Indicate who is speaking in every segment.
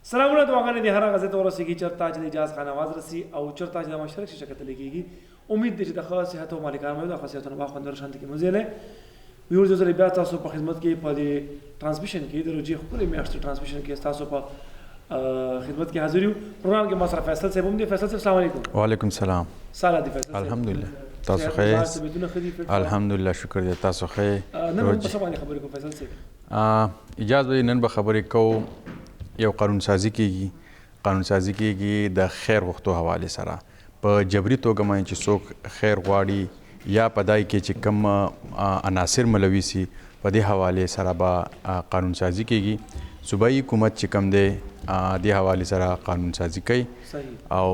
Speaker 1: سلامونه دعاګانې دې هر هغه ځای ته ورسېږي چېرته چې د اجاز خان آواز رسي او چېرته چې د مشترک شیشه کتلی کېږي. امید دی چې د ښه صحت او مالکان مو د ښه صحتونو با خوندور شانتي کې مزیلی ویورز یو ځل بیا تاسو په خدمت کې په دې ټرانسمیشن کې د روجې ښکلې میاشتې ټرانسمیشن کې ستاسو په خدمت کې حاضر یو. پروګرام کې ما سره فیصل صاحب هم دی. فیصل صاحب السلام علیکم.
Speaker 2: وعلیکم السلام.
Speaker 1: ساله دی فیصل صاحب.
Speaker 2: الحمدلله تاسو ښه یاست؟ الحمدلله شکر دی تاسو ښه یې.
Speaker 1: نن موږ په څه باندې خبرې کوو فیصل صاحب؟
Speaker 2: اجازه وي نن به خبرې کوو یو قانون سازي کېږي د خیر غوښتو حوالې سره په جبري توګه باندې چې څوک خیر غواړي یا په دای کې چې کم عناصر ملوي سي په دې حوالې سره به قانون سازي کېږي. صوبایي حکومت چې کم دی دې حوالې سره قانون سازي کوي او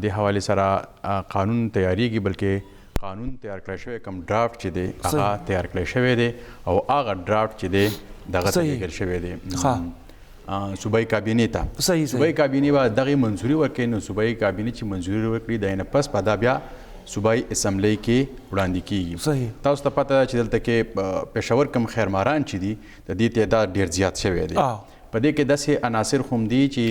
Speaker 2: دې حوالې سره قانون تیاریږي بلکې قانون تیار کړی شوی کم ډرافټ چې دی هغه تیار کړی شوی دی او هغه ډرافټ چې دی دغه ته لیږل شوی دی صوبایي کابینې ته. صوبایي کابینې به دغې منظوري ورکړي نو صوبایي کابینې چې منظوري ورکړي د نه پس په دا بیا صوبایي اسمبلی کې وړاندې کیږي. تاسو ته پته ده چې دلته کې پېښور کم خیرماران چې دي د دې تعداد ډېر زیات شوی دی. په دې کې داسې عناصر هم دي چې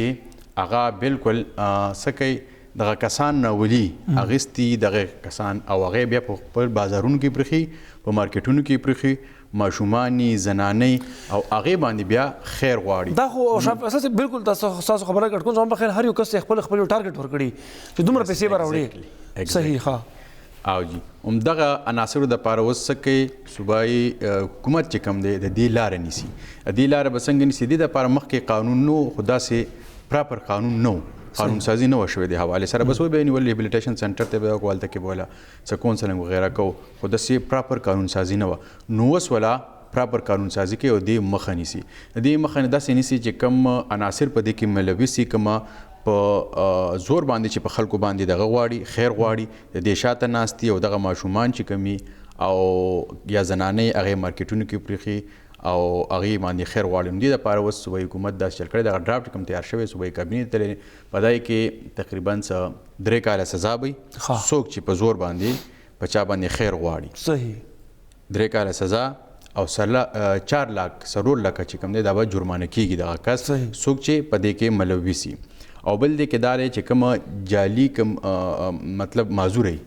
Speaker 2: هغه بالکل څه کوي دغه کسان ولي اخیستي دغه کسان او هغې بیا په خپل بازارونو کې پرېښي په مارکیټونو کې پرېښي ماشومانې زنانې او هغې باندې بیا خیر غواړي.
Speaker 1: دا خو اساسي بالکل تاسو خبره کټ کوم ځم بخیر هر یو کس خپل یو ټارګټ ورکړي چې دومره پیسې به راوړي. صحیح ښه
Speaker 2: او جی همدغه عناصرو دپاره اوس څه کوي صوبایي حکومت چې کوم دی د دې لاره نیسي. دې لاره به څنګه نیسي؟ دې دپاره مخکې قانون نه و خو داسې پراپر قانون نه و قانون سازي نه وه شوې د حوالې سره بس وبه یې نیول ریهبلیټیشن سنټر ته به وکړو هلته کې به وله څه کونسلنګ وغیره کوو خو داسې پراپر قانون سازي نه وه. نو اوس ولا پراپر قانون سازي کوي او دې مخه نیسي. دې مخه داسې نیسي چې کم عناصر په دې کې ملوي سي کومه په زور باندې چې په خلکو باندې دغه غواړي خیر غواړي د دې شاته ناست دي او دغه ماشومان چې کمي او یا زنانې هغې مارکیټونو کې پرېښي او هغې باندې خیر غواړي. نو دې دپاره اوس صوبایي حکومت داسې چل کړی دغه ډرافټ کوم تیار شوی صوبایي کابینې ته په دای کې تقریبا 3 کاله سزا وي څوک چې په زور باندې په چا باندې خیر غواړي.
Speaker 1: صحیح
Speaker 2: 3 کاله سزا او 4 لک چې کوم دی دا به جرمانه کېږي دغه کس څوک چې په دې کې ملوي سي. او بل دې کې دا دی چې کومه جعلي کوم مطلب معذوره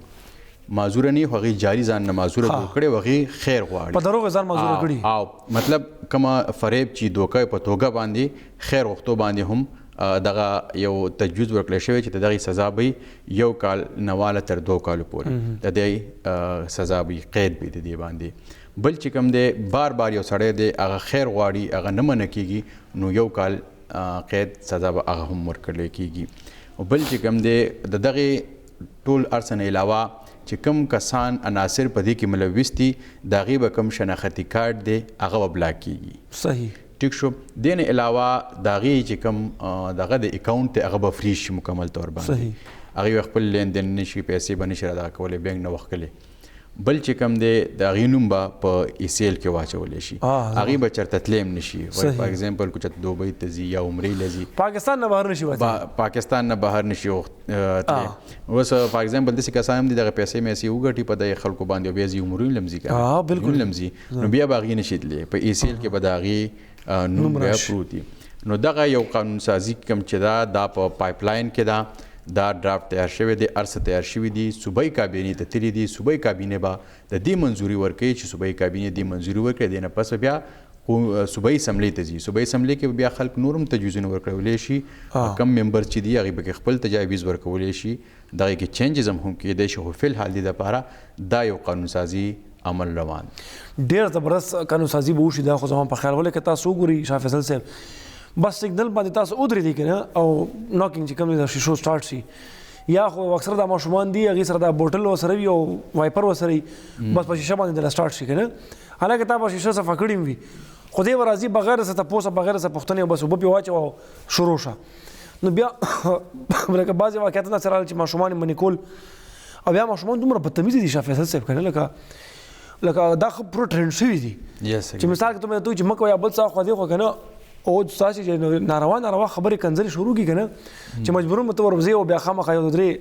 Speaker 2: نه هغې جعلي ځان نه معذوره جوړ کړې او هغې خیر غواړي
Speaker 1: په دروغ ځان معذوره کړي
Speaker 2: او مطلب کومه فریب چې دوکه په توګه باندې خیر غوښتو باندې هم دغه یو تجویز ورکړی شوی چې د دغې سزا به 1 کال نه واله تر 2 کالو پورې د دې سزا به قید به د دې باندې. بل چې کوم دی بار یو سړی دی هغه خیر غواړي هغه نه منع کېږي نو 1 کال قید سزا به هغه هم ورکړلی کېږي. او بل چې کوم دی د دغې ټول ارڅ نه علاوه چې کوم کسان عناصر په دې کې ملوث دي د هغې به کوم شناختي کارت دی هغه به بلاک کېږي.
Speaker 1: صحیح
Speaker 2: ټیک شو. دې نه علاوه د هغې چې کوم دغه د اکاونټ دی هغه به فریز شي مکمل طور باندې هغې خپل لین دین نشي پیسې به نشي دغه کولی بینک نه وښکلی. بل چې کوم دی د هغې نوم به په ایسیل کې واچولی شي هغې به چېرته تللی هم نشي. فار ایګزامپل که چېرته دوبۍ ته ځي یا عمرې له ځي
Speaker 1: پاکستان نه بهر نشي
Speaker 2: تللی. اوس فار ایګزامپل داسې کسان هم دي دغه پیسې میسې وګټي په دغې خلکو باندې او بیا ځي عمرونه له هم ځي
Speaker 1: بالکل
Speaker 2: نو بیا به هغې نشي تللی په ایسیل کې به د هغې نوم بیا پروت وي. نو دغه یو قانون سازي کوم چې دا په پایپ لاین کې ده دا ډرافټ تیار شوی دی ارڅ تیار شوي دي صوبایي کابینې ته تللي دي. صوبایي کابینې به د دې منظوري ورکوي چې صوبایي کابینې دې منظوري ورکړي دې نه پس بیا صوبایي اسمبلی ته ځي. صوبایي اسمبلی کې بیا خلک نور هم تجویزونه ورکولی شي کم ممبر چې دي هغې پکې خپل تجاویز ورکولی شي دغې کې چینجز هم کېدی شي خو فلحال دې دپاره دا یو قانون سازي عمل روان.
Speaker 1: ډېر زبردست قانون سازي به وشي دا خو زما په خیال ولکه تاسو وګورئ شاه فیصل صاحب بس سیګنل باندې تاسو ودرېدئ که نه او ناکینګ چې کوم دی د شیشو سټارټ شي یا خو اکثره دا ماشومان دي هغې سره دا بوټل ورسره وي او وایپر ورسره وي بس په شیشه باندې دله سټارټ شي که نه حالانکه تا به شیشه صفا کړې هم وي خو دې به راځي بغیر څه تپوسه بغیر څه پوښتنې بس اوبه پرې واچوه او شروع شه. نو بیا لکه بعضې واقعیت داسې راغلل چې ماشومان یې منې کول او بیا ماشومان دومره بدتمیزه دي شاه فیصل صاحب که نه لکه دا خو پوره ټرینډ شوي دي چې مثال کې ته مې ته چې مه کوه یا بل څه خوا دې خوا که نه او ستاسې چې ناروا خبرې کنځلې شروع کړي که نه چې مجبورون به ته ورځې او بیا خامخا 2-3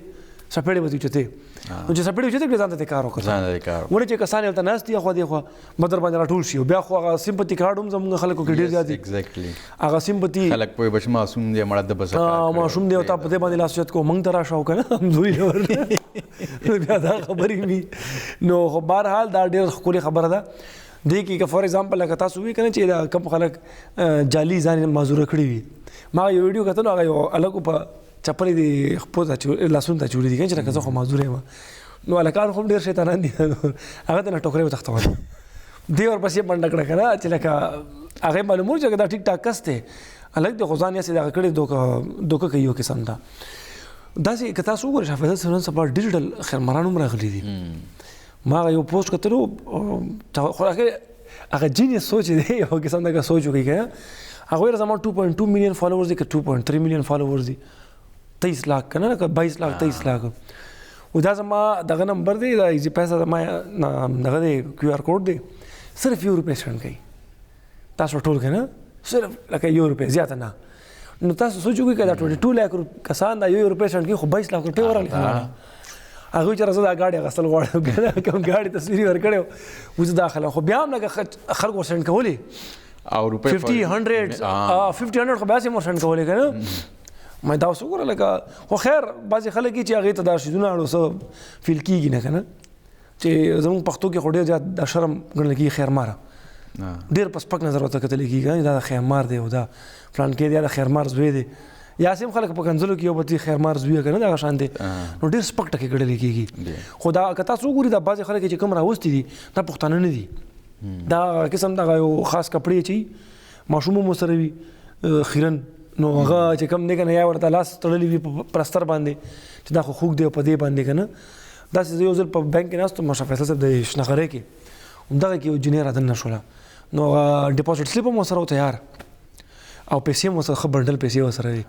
Speaker 1: سپېړې به دې اوچتې نو چې سپېړې اوچتې کړې ځان ته دې کار وکړه
Speaker 2: ځان دې کار
Speaker 1: ولې چې کسان هلته ناست دي اخوا دېخوا بدر باندې راټول شي بیا خو هغه سمپتي کارډ هم زموږ خلکو کې ډېر زیات دي
Speaker 2: ایگزیکټلی
Speaker 1: هغه سمپتي
Speaker 2: خلک پوهې به چې معصوم دی مړه د بس
Speaker 1: ماشوم دی او تا په دې باندې لاس اوچت کو موږ ته راشه وکړه همدوی ور بیا دا خبرې وي نو خو بهرحال دا ډېر ښکلې خبره ده دې کې که فار ایگزامپل لکه تاسو وی کنه چې دا کم خلک جعلي ځان معذوره کړي وي ما یو ویډیو کتل هغه یو الګو په چپلې دی خپل لاسونه ته چولی دي چې لکه زه خو معذور یم نو الکان خو ډېر شیطانان دي هغه ته نه ټوکرې وتښتول دی ورپسې منډه کړه کنه چې لکه هغه معلومو چې دا ټیک ټاک کس دی الګ د خزان یې دغه کړي دوکه کوي یو قسم دا داسې که تاسو وګورئ حافظ سره سبا ډیجیټل خیرمران هم راغلي دي ما یو پوسټ کتلو خو هغه جینیس سوچ دی یو قسم دغه سوچ وکړي کنه هغه زما 2.2 میلیون فالوورز دي که 2.3 میلیون فالوورز دي 23 लाख کنه که 22 लाख 23 लाख و دا زما دغه نمبر دی دا ایزی پیسه زما دغه دی کیو آر کوډ دی صرف €1 سپینډ کوي تاسو ټول کنه صرف لکه €1 زیاته نه نو تاسو سوچو کې دا 22 लाख کسان دا €1 سپینډ کوي خو 22 लाख روپۍ ورغلي هغه چې راځه دا گاډي غسل غواړم کوم گاډي تصویر ورکړو و زه داخله خو بیا هم لکه خلکو سند کولی
Speaker 2: او روپۍ
Speaker 1: 50 100 خو بیا سم سند کولی کنه ما دا اوس وګوره لکه خو خیر بعضې خلک چې هغې ته دا شیدونه اړو څه فیل کېږي نه که نه چې زموږ پښتو کې خو ډېر زیات دا شرم ګڼل کېږي خیرماره ډېر په سپک نظر ورته کتلی کېږي دا د خیرمار دی او دا فلان کې دی دا خیرمار زوی دی یا سیم خلک په کنځلو کې یو به خیرمار زوی که نه دغه شان دی نو ډېر سپک ټکې ګڼلی کېږي خو دا که تاسو وګورئ دا بعضې خلک چې کوم راوستي دي دا پښتانه نه دي دا قسم دغه یو خاص کپړې چې ماشوم هم ورسره وي خیرن نو هغه چې کوم دی که نه یا ورته لاس تړلی وي په پلستر باندې چې دا خو خوږ دی او په دې باندې که نه داسې زه یو ځل په بینک کې ناست وم ماشا فیصل صاحب د شنغرۍ کې همدغه کې یو جنۍ رادننه شوله نو هغه ډیپوزټ سلیپ هم ورسره و تیار او پیسې هم ورسره ښه بنډل پیسې ورسره وي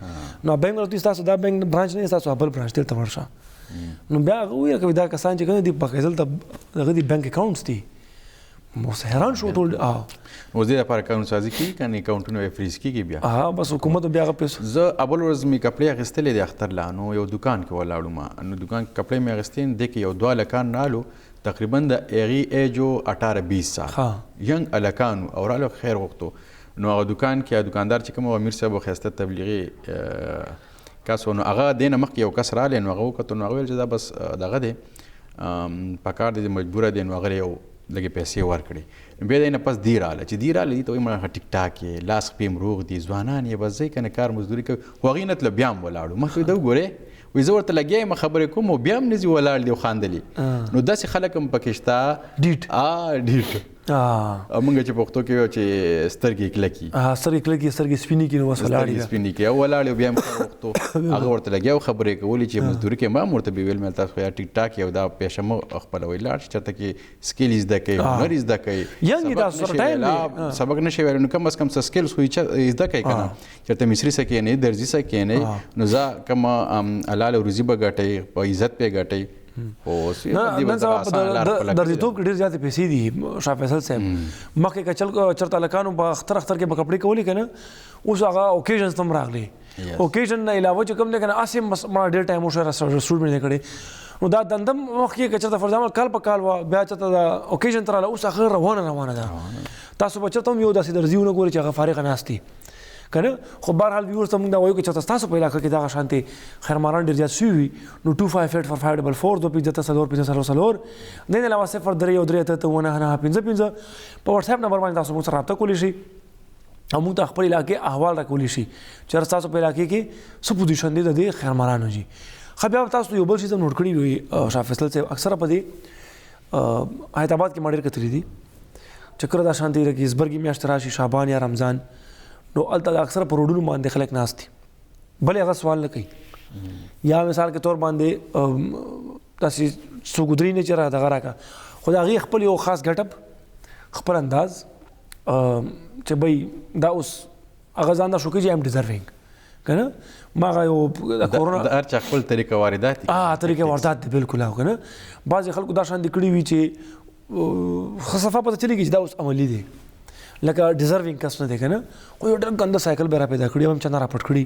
Speaker 1: نو بینک ورته ستاسو دا بینک برانچ نه ستاسو بل برانچ دلته ورشه نو بیا هغه وویل که دا کسان چې کوم دي باقاعده دلته هغه دي بینک اکاونټس دي مو حیران شو ټول
Speaker 2: اوس دې لپاره قانون سازي کېږي که نه اکاونټونه یې فریز کېږي بیا
Speaker 1: بس حکومت بیا هغه پیسو
Speaker 2: زه اول ورځ مې کپړې اخیستلې د اختر لا نو یو دکان کې ولاړم نو دکان کې کپړې مې اخیستې دې کې یو دوه هلکان رالو تقریبا د هغې ایج و 18-20 سال ینګ هلکان او رالو خیر غوښتو نو هغه دکان کې دکاندار چې کوم امیر صاحب ښایسته تبلیغي کس و نو هغه دې نه مخکې یو کس رالی نو هغه وکتو نو هغه ویل چې دا بس دغه دی پکار دی مجبوره دی نو هغه یو لږې پیسې ورکړې بیا دی نه پس دی راله چې دی راله دي ته وایي مړه ټیک ټاک یې لاس خپې هم روغ دي ځوانان یې بس ځئ که نه کار مزدوري کوي خو هغې نه تله بیا هم ولاړو مخکې ده وګورې وایي زه ورته لګیا یم خبرې کوم او بیا هم نه ځي ولاړ دي او خاندلي نو داسې خلک هم پکې شته ډیټ موږ چې پښتو کې وایو چې سترګې کلکي
Speaker 1: سترګې کلکي سترګې سپینې کړي نو بس ولاړې
Speaker 2: سپینې کړي او ولاړې بیا هم وختو هغه ورته لګیا او خبرې کولې چې مزدوري کوي ما هم ورته ویل مې تاسو خو یا ټیک ټاک یو دا پیشه مه خپلوئ لاړ شي چېرته کې سکیل زده کوي هنر زده کوي سبق نشي ویلی نو کم از کم څه سکیلز خو زده کوي که نه چېرته مصري څه کښېنئ درزي څه کښېنئ نو ځه کومه حلال روزي به ګټئ په عزت پې ګټئ
Speaker 1: نن سبا په دردیتوب کې ډېر زیاتې پیسې دي شاه فیصل صاحب مخکې که چېرته هلکانو په اختر کې به کپړې کولې که نه اوس هغه اوکیژنز ته هم راغلي اوکیژن نه علاوه چې کوم دی که نه هسې بس ما ډېر ټایم وشو رسټورنټ مې کړی نو دا دنده مخکې که چېرته فار ایگزامپل کال په کال وه بیا چېرته دا اوکیژن ته راغله اوس هغه روانه ده تاسو به چېرته هم یو داسې درځي ونه ګورئ چې هغه فارغه ناست دي که نه خو بهرحال ویورز ته موږ دا وایو که چېرته ستاسو په علاقه کې دغه شانتې خیرماران ډېر زیات سوي وي نو 25844544 دې نه علاوه 0313939555 په واټساپ نمبر باندې تاسو موږ سره رابطه کولی شئ او موږ ته خپل علاقې احوال راکولی شي چې ستاسو په علاقې کې څه پوزیشن دی د دې خیرمارانو جي ښه بیا تاسو یو بل شي ته نوټ کړي وي شاه فیصل صاحب اکثره په دې حیدرآباد کې ما ډېر کتلي دي چې کله دا شانتې لکه زبرګي میاشت راشي شعبان یا رمضان نو هلته اکثره په روډونو باندې خلک ناست دي بلې هغه سوال نه کوي یا مثال کے طور باندې داسې څوک درې نه چې دغه راکړه خو د هغې خپل یو خاص ګټ اپ خپل انداز چې بی دا اوس هغه ځان دا شو کوي چې ایم ډیزرونګ که نه ما هغه یو د کورونا
Speaker 2: د هر چا خپل طریقه واردات دي
Speaker 1: طریقه واردات دي بالکل که نه بعضې خلکو دا شان دي کړي وي چې ښه صفا پته چلېږي چې دا اوس عملي دی لکه ډیزرونګ کس نه دی که نه خو یو ډېر ګنده سایکل به را پیدا کړي هم چا نه راپټ کړي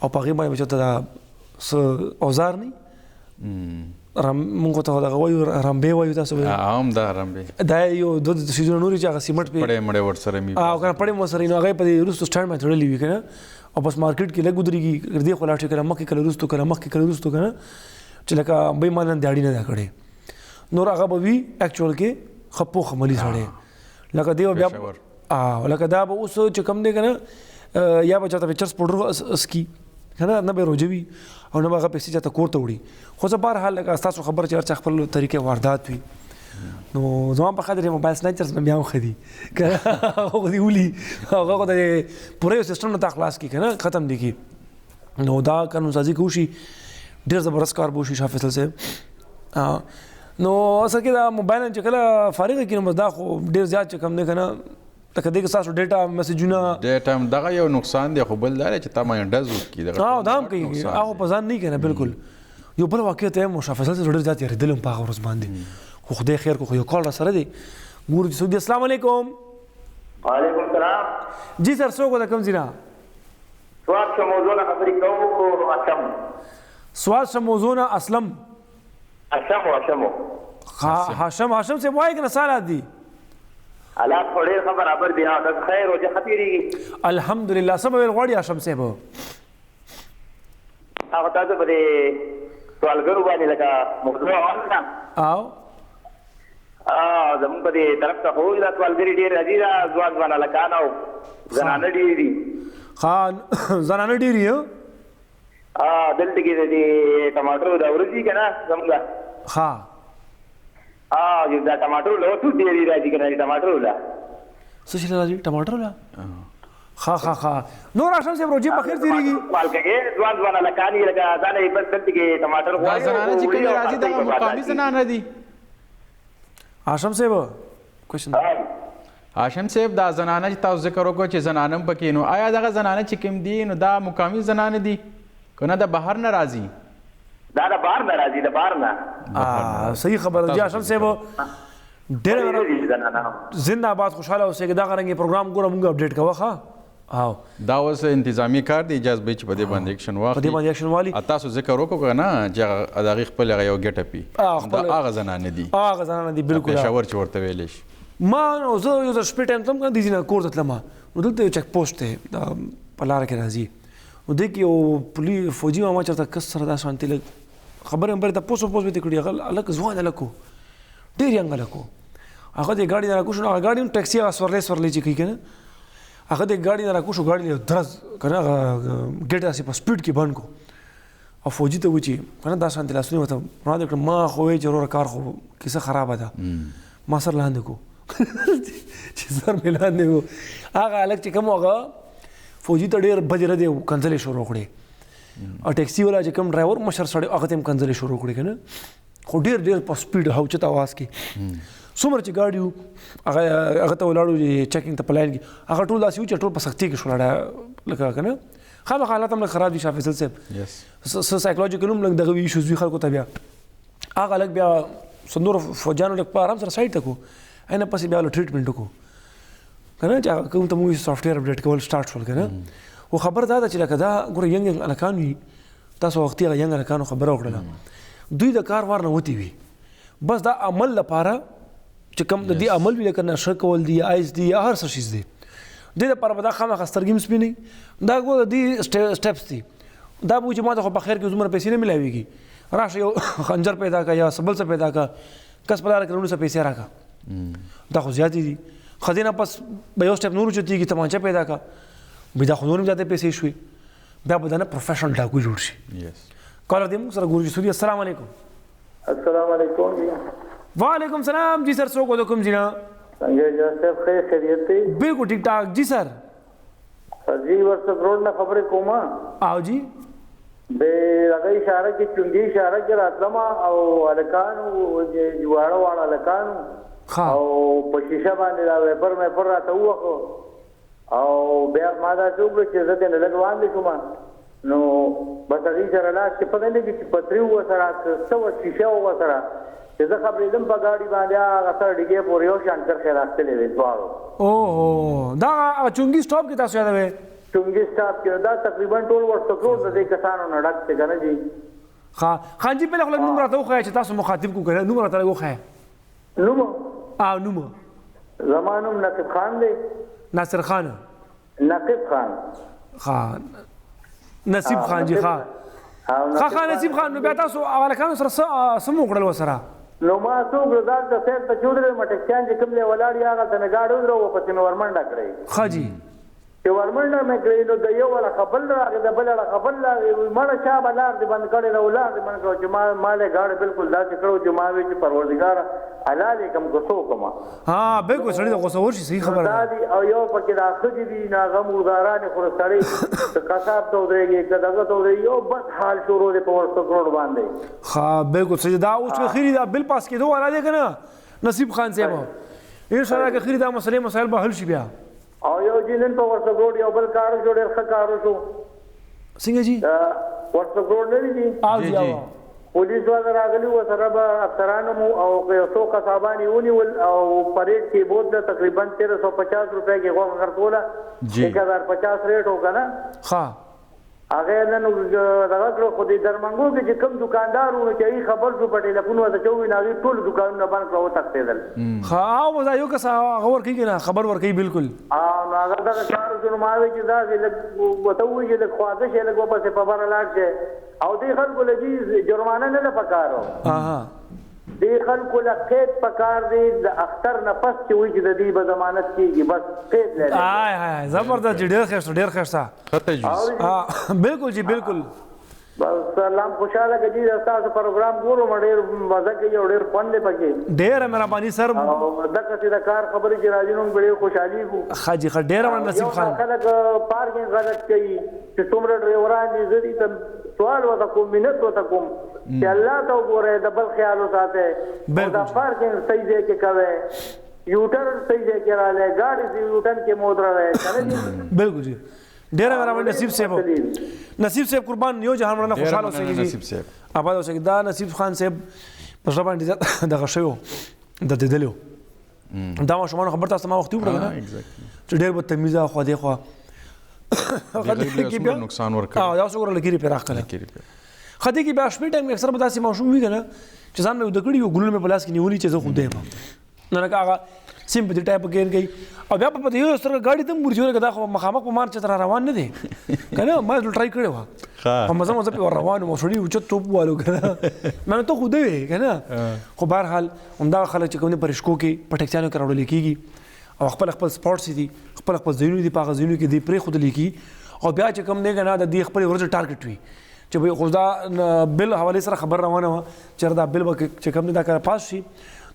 Speaker 1: او په هغې باندې به چېرته دا څه اوزار نه مونږ ته دغه وایو رمبې وایو تاسو
Speaker 2: هم دا رمبې
Speaker 1: دا یو دوه سیزونه نورې چې هغه سیمټ پې
Speaker 2: مړې ورسره مې
Speaker 1: او که نه پړې مو سره نو هغه په دې وروستو سټانډ باندې تړلې وي که نه او بس مارکیټ کې لږ ودرېږي دې خوا لاړ شي کله مخکې کله وروستو کله مخکې کله وروستو که نه چې لکه امبۍ ما نن دیاړي نه ده کړې نور هغه به وي اکچوال کې ښه پوخ عملي سړی لکه دی بیا لکه دا به اوس چې کم دی که نه یا به چاته چرس پوډر اسکي که نه نه به یې روجوي او نه به هغه پیسې چاته کور ته وړي خو زه بهرحال لکه ستاسو خبره چې هر چا خپل طریقې واردات وي نو زما په خاطر موبایل سنایچرز مې بیا هم ښه دي که نه هغه خو دې ولي هغه خو د پوره یو سیسټم نه تا خلاص کړي که نه ختم دي کړي نو دا قانون سازي که وشي ډېر زبردست کار به وشي شاه فیصل صاحب نو اصل کې دا موبایل چې کله فارغ کړي نو بس دا خو ډېر زیات چې کم دی که نه لکه دې کې ستاسو ډیټا میسجونه
Speaker 2: ډیټا هم دغه یو نقصان دی خو بل دا دی چې تا باندې ډز وکړي
Speaker 1: دا هم کوي هغه په ځان نه کوي بالکل یو بل واقعیت یم شاه فیصل صاحب ډېر زیات یارېدلی یم په هغه ورځ باندې خو خدای خیر کو خو یو کال را سره دی ګورو چې سعودي السلام علیکم
Speaker 3: وعلیکم السلام
Speaker 1: جی سر څوک د کوم ځای نه
Speaker 3: سواد شه موضوع نه خبرې کوو اسم
Speaker 1: سواد شه موضوع نه اسلم
Speaker 3: اسمو
Speaker 1: هاشم صاحب وایي که نه سالات دي
Speaker 3: حالات خو ډېر ښه برابر دي ها داس خیر روژه ښه تېرېږي
Speaker 1: الحمدلله څه به ویل غواړي هاشم صاحب
Speaker 3: هغه تاسو په دې سوالګرو باندې لکه موضوع واخله
Speaker 1: او
Speaker 3: زمونږ په دې طرف ته خو دا سوالګري ډېر راځي دا ځوان هلکان او زنانه ډېرې دي
Speaker 1: زنانه ډېرې
Speaker 3: دلته کې د دې ټماټرو دا ورځي که نه زمونږ
Speaker 1: ښه
Speaker 3: دا ټماټرو له څو ډېرې راځي که نه ټماټرو له
Speaker 1: څه شي راځي ټماټرو له ښه نور هاشم صاحب روجې په خیر تېرېږي
Speaker 3: سوال کوي ځوان هلکان یې لکه دا نه بس دلته کې ټماټر غواړي
Speaker 2: دا زنانه چې کومې راځي دغه مقامي زنانه دي
Speaker 1: هاشم صاحب کوشن
Speaker 2: هاشم صاحب دا زنانه چې تاسو ذکر وکړو چې زنانه هم پکې نو آیا دغه زنانه چې کوم دي نو دا مقامي زنانه دي که نه د بهر نه راځي
Speaker 3: دا د بهر نه راځي د بهر نه
Speaker 1: صحیح خبره ده هاشم صاحب ډېر زنده آباد خوشحاله اوسئ دغه رنګې پروګرام ګوره مونږ اپډیټ کوه ښه او
Speaker 2: دا اوس انتظامي کار دی اجازه به چې په دې باندې اکشن واخلي
Speaker 1: په دې باندې اکشن والی
Speaker 2: تاسو ذکر وکړو که نه چې هغه خپل هغه یو ګټ اپي دا هغه زنانه دي
Speaker 1: بالکل
Speaker 2: پېښور چې ورته ویلی شي
Speaker 1: ما نو زه یو ځل شپې ټایم تم دې نه کور ته تلم نو دلته یو چک پوسټ دی دا په لاره کې راځي نو دې کې یو فوجي ماما چېرته کس سره دا شانتې لږ خبرې مبرې ته پوس مې ته کړي هغه هلک ځوان هلک و ډېر ینګ هلک و هغه د ګاډي نه راکوشو نو هغه ګاډي هم ټیکسي هغه سورلی چې کوي که نه هغه د ګاډي نه راکوشو ګاډي یو درز که نه هغه ګیټ داسې په سپیډ کې بند کړو او فوجي ته و چې که نه دا شانتې لاسونه ورته وړاندې کړم ما خو وایي چې وروره کار خو کیسه خرابه ده ما سر لاندې کړو چې سر مې لاندې کړو هغه هلک چې کوم هغه فوجي ته ډېر بد ردې کنځلې شروع کړې او ټیکسي والا چې کوم ډرایور مشر سړی هغه ته هم کنځلې شروع کړې که نه خو ډېر په سپیډ اوچت اواز کې څومره چې ګاډي وو هغه ته ولاړو چې چیکینګ ته په لاین کې هغه ټول داسې وو چې ټول په سختۍ کې شول لکه که نه خامخا حالات هم لږ خراب دي شاه فیصل صاحب څه سایکولوجیکل هم لږ دغه ایشوز وي خلکو ته بیا هغه لږ بیا نورو فوجیانو لږ په آرام سره سایډ ته کړو اینه پسې بیا له ټریټمنټ وکړو که نه چې هغه کوم ته موږ سافټویر اپډیټ کول سټارټ شول که نه خو خبر دا ده چې لکه دا ګوره ینګ هلکان وي تاسو وختي هغه ینګ هلکانو خبره وکړله دوی د کار وار نه وتي وي بس دا عمل لپاره چې کوم د دې عمل وي لکه نشه کول دي یا آیس دي یا هر څه شیز دی دې لپاره به دا خامخا سترګې هم سپینې دا ګوره دې سټیپس دي دا به چې ما ته خو په خیر کې زمره پیسې نه میلاویږي راشه یو خنجر پیدا کړه یا بل څه پیدا کړه کس په لاره کې څه پیسې راکړه دا خو زیاتې دي ښځې نه پس به یو سټیپ نور اوچتېږي تمانچه پیدا کړه بیا دا خو نور هم زیاتې پیسې شوې بیا به دا نه پروفیشنل ډاکو جوړ شي کالر دی موږ سره ګورو سودی السلام علیکم
Speaker 3: السلام علیکم
Speaker 1: وعلیکم السلام جی سر څوک د کوم ځای نه
Speaker 3: څنګه جناب خیر خیریت دی
Speaker 1: بالکل ټیک ټاک جی سر
Speaker 3: جی ورته روډ نه خبرې کوم
Speaker 1: او جی
Speaker 3: به هغه اشاره کې چونګي اشاره کې راتلم او الکانو جوړه واړه الکانو او په شیشه باندې دا ویپر مې پر راته وخو او بیا ما دا څوک چې زه ته لږ وړاندې کوم نو بس هغه سره لا چې په دې کې چې پتری و سره څو شیشه و سره چې زه خبرېدم په ګاډي باندې هغه سره ډیګې پورې یو شان تر خیر راستلې وې دواړو
Speaker 1: او دا چونګي سټاپ کې تاسو یادوي
Speaker 3: چونګي سټاپ کې دا تقریبا ټول ورته ټول د دې کسانو نه ډک څنګه جی
Speaker 1: خان جی پہلے خپل نوم راته وښایه چې تاسو مخاطب کو کړه، نوم راته وښایه.
Speaker 3: نوم
Speaker 1: نوم
Speaker 3: زما نوم نقیب خان دی.
Speaker 1: ناصر خان.
Speaker 3: نقیب خان.
Speaker 1: نصیب خان جی. نصیب خان. نو بیا تاسو هغه لکانو سره څه وکړل ورسره؟
Speaker 3: نو ما څه وکړل، دا د سیټ ته چې ودرېدم ټکسیان چې کوم ځای ولاړ یې هغلته مې ګاډي ودرول، پسې مې ورمنډه کړی.
Speaker 1: ښه جي.
Speaker 3: چې ورمنډه مې کړی نو د یو اړخه بل راغی، د بل اړخه بل راغی، مړه چا به لار دې بند کړې ده، لار دې بند کړه چې ما یې ګاډي بالکل داسې کړو چې ما وایي چې پروردګاره حلال یې کړم که څه وکړم.
Speaker 1: بالکل سړی ته غوسه ورشي، صحیح خبره
Speaker 3: دا دي. او یو پکې دا ښځې دي، نو هغه مردارانې خو سړی که قصاب ته ودرېږي که دغه ته ودرېږي، یو بد حال شروع دی په ورسک روډ باندې.
Speaker 1: بالکل صحیح. دا اوس که خیري دا بل پاس کېدو والا دی که نه نصیب خان صاحب، انشاءالله که خیري دا مسایل به حل شي بیا.
Speaker 3: او یو جی نن په ورسک روډ یو بل کار شو، ډېر ښه کار وشو.
Speaker 1: څنګه جی؟
Speaker 3: ورسک روډ نه دي، پولیس والا راغلي وو، سره به افسرانو مو او یو څو قصابان یې ونیول او پریډ کې بوتله تقریبا 1350 روپۍ کې غوښه خرڅوله، 1050 ریټ و که نه. هغه نن دغه کړو، خو دې درمنګو کې چې کوم دکاندار وو چې هغې خبر شو په ټېلیفون ورته چې ووایي، نو هغې ټول دکانونه بند کړه وتښتېدل.
Speaker 1: دا یو کس هغه ورکوي که نه، خبر ورکوي بالکل.
Speaker 3: نو هغه دغه کار وشو. نو ما وایي چې داسې لږ ورته ووایي چې لږ خواږه شي، لږ ورپسې په بره لاړ شي. او دې خلکو له جي جرمانه نه ده پکار و، دې خلکو له قید پکار دی، د اختر نه پس چې وایي چې د دې به ضمانت کېږي، بس قید لري.
Speaker 1: زبردست جي، ډېر ښه ډېر ښه. بالکل جي بالکل.
Speaker 3: بس الله خوشاله که جي ستاسو پروګرام ګورم، ډېر مزه کوي او ډېر خوند دی پکې.
Speaker 1: ډېره مهرباني سر.
Speaker 3: دقسې د کار خبرې چې راځي نو موږ ډېر خوشحالېږو.
Speaker 1: ښه جي ښه، ډېره نصیب خان.
Speaker 3: خلک پارکینګ غلط کوي چې څومره ډرایوران دي، زه دې ته سوال ورته کوم، منت ورته کوم چې الله ته وګورئ، د بل خیال وساتئ، او دا پارکینګ صحیح ځای کې کوئ، یوټرن صحیح ځای کې رالی، ګاډي یوټرن کې مو ودروئ. بالکل
Speaker 1: جی ډېره مهرباني نصیب صاحب. نصیب صاحب قربان، یو جهان مننه، خوشحاله اوسئ جي، آباد اوسئ. دا نصیب خان صاحب په زړه باندې دغه شوی و، د تېدلی و. دا ماشومانو خبر تاسو ما وختي وکړه چې ډېر بدتمیزه خوا دې خوا
Speaker 2: نقصان ورکړي.
Speaker 1: دا څو ګوره لکیرې پرې راښکله. خدای کې بیا شپې ټایم کې اکثر به داسې ماشوم وي که نه چې ځان مې وده کړي وي، ګلونه مې په لاس کې نیولي چې زه خو دی یم، نو لکه هغه سمپتي ټایپ ګیر کوي. او بیا په یو سترګه ګاډي ته هم ګوري چې دا خو مخامخ په مار چېرته را روان نه دی که نه. ما ټرای کړې وه، په مزه مزه پې ور روان وم، سړي اوچت توپ والو که نه، ما ته خو دی وې که نه. خو بهرحال همدغه خلک چې کوم دي په رشکو کې په ټکسیانو کې راوړل کېږي، او خپل سپورټس دي، خپل ځایونه دي، په هغه ځایونو کې دي پرېښودل کېږي، او بیا چې کوم دی که نه د دې خپلې ورځې ټارګېټ وي چې خو دا بل حوالې سره خبر روانه وه چې دا بل به چې کوم دی دا کار پاس شي،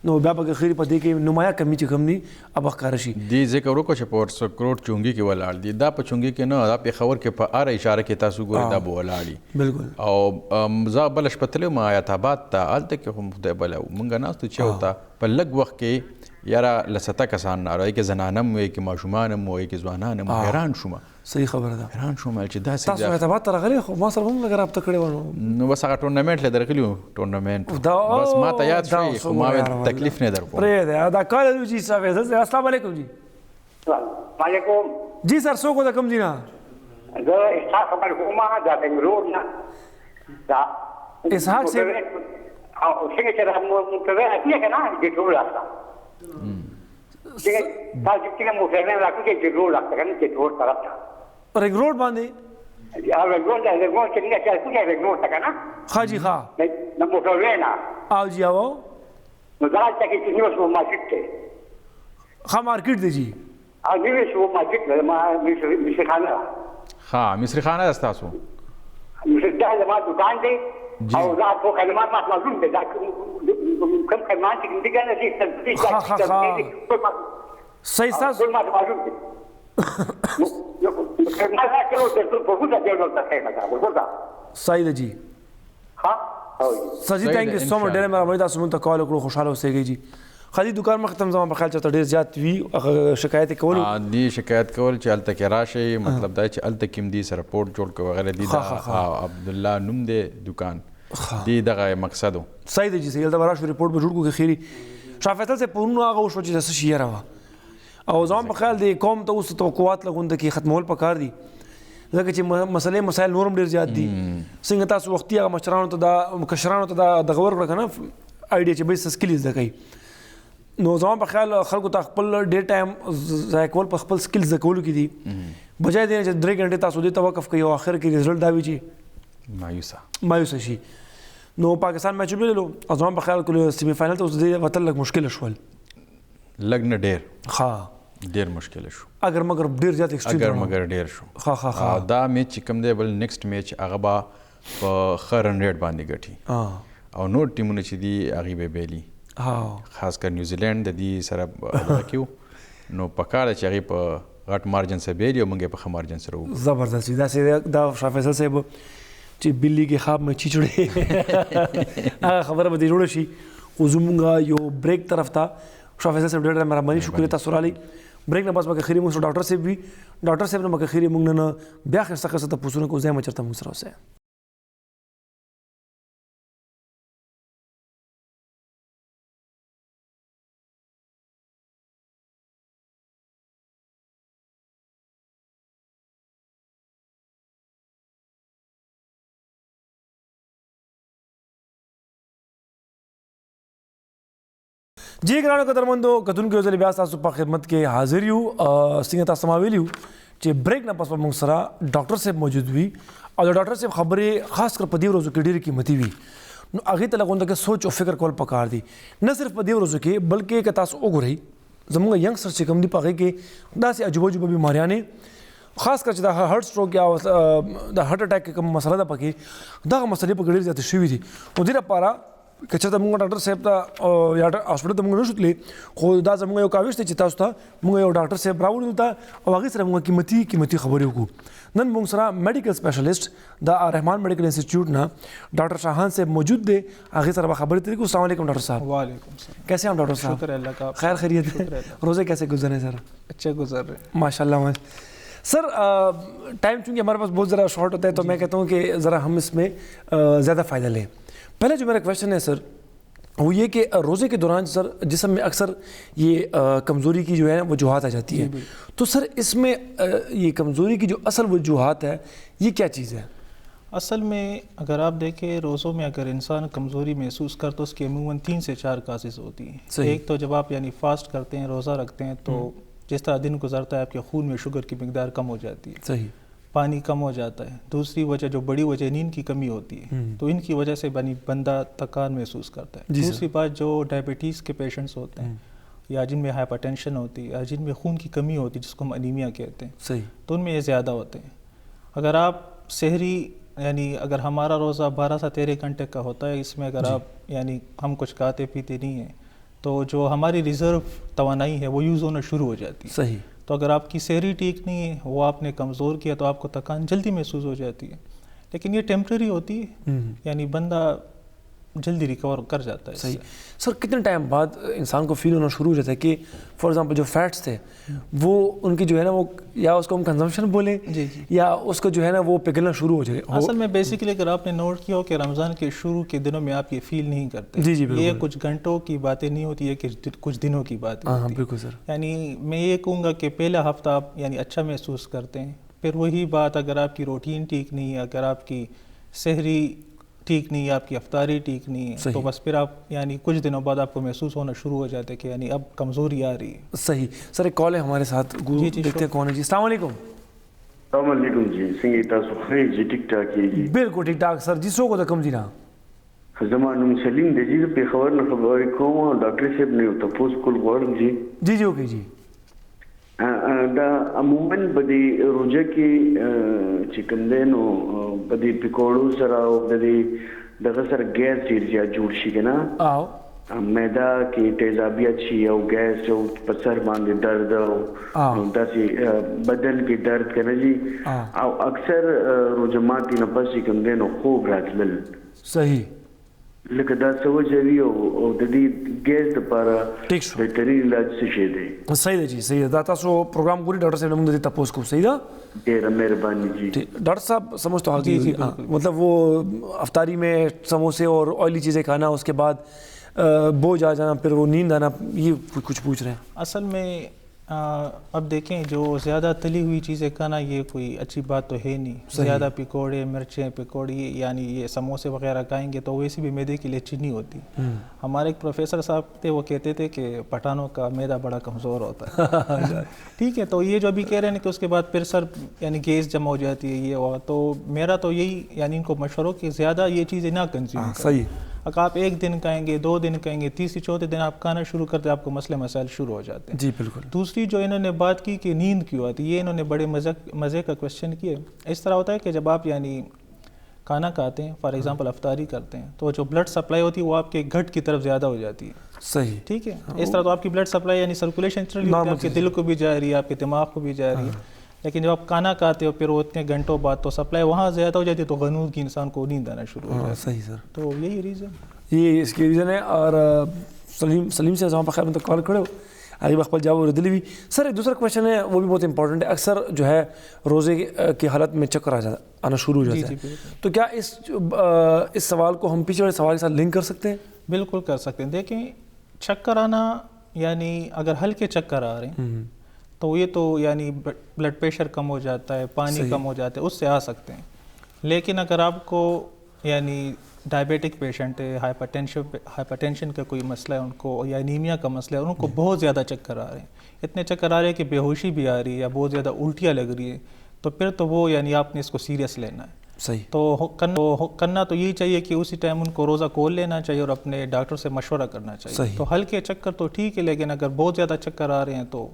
Speaker 1: نو بیا به خیر په دې کې نمایه کمی چې کوم دي اب ښکاره شي.
Speaker 2: دې ذکر وکړو چې په ورسک روډ چونګي کې ولاړ دي، دا په چونګي کې نه، دا پېښور کې په هره اشاره کې تاسو ګورئ دا به ولاړ دي.
Speaker 1: بالکل.
Speaker 2: او زه بله شپه تللی وم حیات آباد ته، هلته کې خو خدای بله و، مونږ ناستو چې ورته په لږ وخت کې یاره له 70 کسان راغلي، کې زنانه هم وایي، کې ماشومان هم وایي، کې ځوانان هم. حیران شوم،
Speaker 1: صحیح خبره ده،
Speaker 2: حیران شوم چې داسې
Speaker 1: تاسو حیات آباد ته راغلي، خو ما سره هم لږ رابطه کړې وه.
Speaker 2: نو بس هغه ټورنمنټ له درغلي وو، ټورنمنټ بس ما ته یاد شوی، خو ما تکلیف نه در کوم.
Speaker 1: پرېږدی دا کال جي صاحب. السلام علیکم جی.
Speaker 3: وعلیکم
Speaker 1: جی سر، څوک د کوم ځای نه؟
Speaker 3: زه اسحاق خبر کوم د بنګلور نه. دا
Speaker 1: اسحاق صاحب
Speaker 3: او څنګه چې موټر راځي که نه ګټور راځه، څنګه تاسو چې موټر راځي چې ګټور راځه که نه ګټور طرف ته
Speaker 1: رنګ روډ باندې
Speaker 3: رنګ روډ څنګه چې څنګه رنګ روډ ته که نه.
Speaker 1: ښه جي ښه.
Speaker 3: د موټر وینا
Speaker 1: او جی او
Speaker 3: نو دا چې کې نیو سو مارکیټ ته
Speaker 1: ښه مارکیټ دی جی.
Speaker 3: او نیو سو مارکیټ له ما مصری خانه.
Speaker 2: ها مصری خانه است تاسو؟
Speaker 3: مصری ده ما دکان دی او دا ټول کلمات ما معلوم دي، دا کوم کلمات چې دي کنه چې تلفظ
Speaker 1: صحیح تاسو
Speaker 3: ټول ما معلوم دي. ما دا کړو چې په هوځه دی نو تاسو نه وګورئ.
Speaker 1: صحیح دی جی.
Speaker 3: ها
Speaker 1: سجی تhank you so much. ډېر مهرباني، تاسو مونږ ته کال وکړو، خوشاله اوسئ جی. خالي دکان مخ ختم زما په خیال چې ډېر زیات وی شکایت کول
Speaker 2: دي، شکایت کول چې الته کې راشي، مطلب دا چې الته کې دي سره رپورټ جوړ کوي وغیرہ دي. دا عبد الله نوم دی دکان دی، دغه مقصد و.
Speaker 1: صحیح دی جی. صحیح دا راشه رپورټ به جوړ کوو خیری. شاه فیصل سے پورنو هغه وشو چې څه شي راو، او زما په خیال دی قوم ته اوس توقعات لګوند کې ختمول پکار دي. ځکه چې مسلې مسایل نور هم ډېر زیات دي. څنګه تاسو وختي هغه مشرانو ته دا کشرانو ته دا دغه ورکړه که نه آیډیا چې بس سکل زده کوي. نو زما په خیال خلکو ته خپل ډېر ټایم ضایع کول په خپل سکل زده کولو کې دي بجای دی چې 3 غنټې تاسو دې ته وقف کوي او آخر کې رزلټ دا وي چې مایوسه شي. نو پاکستان میچ ولیدلو او زما په خیال کې سیمی فاینل ته اوس دې وتل لږ مشکل شول.
Speaker 2: لږ نه ډېر
Speaker 1: ها
Speaker 2: ډېر مشکل شو
Speaker 1: اگر مگر ډېر زیات ایکسټریم
Speaker 2: اگر مگر ډېر شو. ها دا میچ چې کوم دی بل نیکسټ میچ هغه به په ښه رن ریټ باندې ګټي او نور ټیمونه چې دي هغې به بیلي خاص کر نیوزیلینډ د دې سره دغه کیو نو په کار ده چې هغې په غټ مارجن سره بیلي او موږ یې په ښه مارجن سره وکړو.
Speaker 1: زبردست وي داسې دا شاه فیصل صاحب چې بلی کې خواب میں چیچړې هغه خبره به دې جوړه شي. خو زمونږ یو بریک طرف ته شاه فیصل صاحب ډېر مهرباني شکریه تاسو رالی. بریک نه پس به خیری موږ ډاکټر صاحب وي ډاکټر صاحب نه به خیری موږ نه بیا خسته خسته تاسو نه کو ځای مچرته موږ سره اوسه. جی ګرانو قدرمندو کتونکو یو ځل بیا تاسو په خدمت کې حاضر یو. څنګه تاسو ما ویلي چې بریک نه پس به موږ سره ډاکټر صاحب موجود وي او د ډاکټر صاحب خبرې خاص کر په دې ورځو کې ډېرې قیمتي وي. نو هغې ته لږ غونډه سوچ او فکر کول پکار دي نه صرف په دې ورځو کې بلکې که تاسو وګورئ زموږ ینګسټر چې کوم دي په هغې کې داسې عجوبه عجوبه بیماریانې خاص کر چې د هارټ سټروک یا د هارټ اټیک کوم مسله ده پکې دغه مسلې پکې ډېرې زیاتې شوي دي. نو دې لپاره که چېرته موږ ډاکټر صاحب ته یا هاسپټل ته موږ نه شو تللی خو دا زموږ یو کاوش دی چې تاسو ته موږ یو ډاکټر صاحب راوړو دلته او هغې سره موږ قیمتي خبرې وکړو. نن موږ سره میډیکل سپیشلسټ د رحمان میډیکل انسټیټیوٹ نه ډاکټر شاهان صاحب موجود دی هغې سره به خبرې ترې کوو. السلام علیکم ڈاکٹر صاحب.
Speaker 4: وعلیکم السلام.
Speaker 1: کیسے ہیں ڈاکٹر صاحب؟
Speaker 4: شکر اللہ کا.
Speaker 1: خیر خیریت ہے؟ روزے کیسے گزرے سر؟
Speaker 4: اچھے گزر رہے
Speaker 1: ماشاء اللہ. سر ٹائم چونکہ ہمارے پاس بہت ذرا شارٹ ہوتا ہے تو میں کہتا ہوں کہ ذرا ہم اس میں زیادہ فائدہ لیں. پہلے جو میرا کویشچن ہے سر وہ یہ کہ روزے کے دوران سر جسم میں اکثر یہ کمزوری کی جو ہے وجوہات آ جاتی ہے تو سر اس میں یہ کمزوری کی جو اصل وجوہات ہے یہ کیا چیز ہے؟
Speaker 4: اصل میں اگر آپ دیکھیں روزوں میں اگر انسان کمزوری محسوس کرتا تو اس کے عموماً 3 سے 4 کازز ہوتی ہیں. ایک تو جب آپ یعنی فاسٹ کرتے ہیں روزہ رکھتے ہیں تو جس طرح دن گزرتا ہے آپ کے خون میں شوگر کی مقدار کم ہو جاتی ہے.
Speaker 1: صحیح.
Speaker 4: پانی کم ہو جاتا ہے. دوسری وجہ جو بڑی وجہ نیند کی کمی ہوتی ہے تو ان کی وجہ سے بندہ تھکان محسوس کرتا ہے. دوسری بات جو ڈائبٹیز کے پیشنٹس ہوتے ہیں یا جن میں ہائپر ٹینشن ہوتی ہے یا جن میں خون کی کمی ہوتی ہے جس کو ہم انیمیا کہتے ہیں
Speaker 1: صحیح
Speaker 4: تو ان میں یہ زیادہ ہوتے ہیں. اگر آپ سحری یعنی اگر ہمارا روزہ 12 سے 13 گھنٹے کا ہوتا ہے اس میں اگر آپ یعنی ہم کچھ کھاتے پیتے نہیں ہیں تو جو ہماری ریزرو توانائی ہے وہ یوز ہونا شروع ہو جاتی ہے.
Speaker 1: صحیح.
Speaker 4: تو اگر آپ کی سحری ٹھیک نہیں ہے وہ آپ نے کمزور کیا تو آپ کو تھکان جلدی محسوس ہو جاتی ہے لیکن یہ ٹیمپریری ہوتی ہے یعنی بندہ جلدی ریکور کر جاتا ہے.
Speaker 1: صحیح. سر کتنے ٹائم بعد انسان کو فیل ہونا شروع ہو جاتا ہے کہ فار ایگزامپل جو فیٹس تھے وہ ان کی جو ہے نا وہ یا اس کو ہم کنزمپشن بولیں یا اس کو جو ہے نا وہ پگھلنا شروع ہو جائے؟
Speaker 4: اصل میں بیسیکلی اگر آپ نے نوٹ کیا ہو کہ رمضان کے شروع کے دنوں میں آپ یہ فیل نہیں کرتے. یہ کچھ گھنٹوں کی باتیں نہیں ہوتی ہے کہ کچھ دنوں کی باتیں ہوتی ہیں.
Speaker 1: بالکل سر.
Speaker 4: یعنی میں یہ کہوں گا کہ پہلا ہفتہ آپ یعنی اچھا محسوس کرتے ہیں پھر وہی بات اگر آپ کی روٹین ٹھیک نہیں ہے اگر آپ کی سحری ٹھیک نہیں ہے آپ کی افطاری ٹھیک نہیں ہے تو بس پھر آپ یعنی کچھ دنوں بعد آپ کو محسوس ہونا شروع ہو جاتا ہے کہ یعنی اب کمزوری آ رہی ہے.
Speaker 1: صحیح. سر ایک کال ہے ہمارے ساتھ دیکھتے ہیں کون ہے. جی السلام علیکم.
Speaker 5: السلام علیکم. جی څنګه تاسو خیر جی ټیک ټاک یې؟
Speaker 1: بالکل ٹھیک ٹھاک سر. جی سو کو کم جی نا
Speaker 5: زما نوم سلیم دی. جی په خبر نه خبرې کوم ډاکټر صاحب نه ته پوس کول غواړم. جی
Speaker 1: جی جی اوکے. جی
Speaker 5: دا عموماً بدی روزه کې چې کوم دی نو بدی پکوړو سره او بدی دغه سره ګیس ډېر زیات جوړ شي که نه معده کې تیزابیت شي او ګیس او په سر باندې درد او داسې بدن کې درد که نه جي او اکثر روزه ماتې نه پس چې کوم دی نو خوب راتلل.
Speaker 1: صحیح.
Speaker 5: لکه دا څه وجه وي او د دې ګیس دپاره بهترین علاج څه شی دی؟
Speaker 1: صحیح ده. جی صحیح ده. دا تاسو پروګرام ګورئ ډاکټر صاحب نه موږ د دې تپوس کوو. صحیح ده.
Speaker 5: ډېره مهرباني. جی
Speaker 1: ڈاکٹر صاحب سمجھ تو جی مطلب وہ افطاری میں سموسے اور آئلی چیزیں کھانا اس کے بعد بوجھ آ جانا پھر وہ نیند آنا یہ کچھ پوچھ رہے ہیں.
Speaker 4: اصل میں اب دیکھیں جو زیادہ تلی ہوئی چیزیں کھانا یہ کوئی اچھی بات تو ہے نہیں. زیادہ پکوڑے مرچیں پکوڑی یعنی یہ سموسے وغیرہ کھائیں گے تو ویسے بھی میدے کے لیے اچھی نہیں ہوتی. ہمارے ایک پروفیسر صاحب تھے وہ کہتے تھے کہ پٹھانوں کا میدا بڑا کمزور ہوتا ہے. ٹھیک ہے, تو یہ جو ابھی کہہ رہے ہیں کہ اس کے بعد پھر سر یعنی گیس جمع ہو جاتی ہے یہ ہوا, تو میرا تو یہی یعنی ان کو مشورہ ہو کہ زیادہ یہ چیزیں نہ کنزیوم کریں. اگر آپ ایک دن کہیں گے 2 دن کہیں گے تیسری چوتھے دن آپ کھانا شروع کرتے آپ کو مسئلے مسائل شروع ہو جاتے ہیں.
Speaker 1: جی بالکل.
Speaker 4: دوسری جو انہوں نے بات کی کہ نیند کیوں آتی, یہ انہوں نے بڑے مزے کا کویشچن کیا. اس طرح ہوتا ہے کہ جب آپ یعنی کھانا کھاتے ہیں فار ایگزامپل افطاری کرتے ہیں تو جو بلڈ سپلائی ہوتی ہے وہ آپ کے گٹ کی طرف زیادہ ہو جاتی ہے.
Speaker 1: صحیح.
Speaker 4: ٹھیک ہے, اس طرح تو آپ کی بلڈ سپلائی یعنی سرکولیشن چل رہی ہے, آپ کے دل کو بھی جا رہی ہے آپ کے دماغ کو بھی جا رہی ہے. لیکن جب آپ کھانا کھاتے ہو پھر وہ اتنے گھنٹوں بعد تو سپلائی وہاں زیادہ ہو جاتی ہے تو غنود کی انسان کو نیند آنا شروع ہو جاتی ہے.
Speaker 1: صحیح سر,
Speaker 4: تو یہی ریزن,
Speaker 1: یہ اس کی ریزن ہے. اور سلیم سے زمان پر خیر میں تو کال کرو آئی بخبل جاؤ ردلی بھی. سر ایک دوسرا کویشچن ہے وہ بھی بہت امپورٹنٹ ہے. اکثر جو ہے روزے کی حالت میں چکر آنا شروع ہو جاتا ہے, تو کیا اس سوال کو ہم پیچھے والے سوال کے ساتھ لنک کر سکتے ہیں؟
Speaker 4: بالکل کر سکتے ہیں. دیکھیں چکر آنا یعنی اگر ہلکے چکر آ رہے ہیں تو یہ تو یعنی بلڈ پریشر کم ہو جاتا ہے, پانی کم ہو جاتا ہے, اس سے آ سکتے ہیں. لیکن اگر آپ کو یعنی ڈائبیٹک پیشنٹ ہے, ہائپر ٹینشن کا کوئی مسئلہ ہے ان کو, یا انیمیا کا مسئلہ ہے, ان کو بہت زیادہ چکر آ رہے ہیں, اتنے چکر آ رہے ہیں کہ بے ہوشی بھی آ رہی ہے یا بہت زیادہ الٹیاں لگ رہی ہے, تو پھر تو وہ یعنی آپ نے اس کو سیریس لینا ہے.
Speaker 1: صحیح.
Speaker 4: تو کرنا تو یہی چاہیے کہ اسی ٹائم ان کو روزہ کھول لینا چاہیے اور اپنے ڈاکٹر سے مشورہ کرنا چاہیے. تو ہلکے چکر تو ٹھیک ہے, لیکن اگر بہت زیادہ چکر آ رہے ہیں تو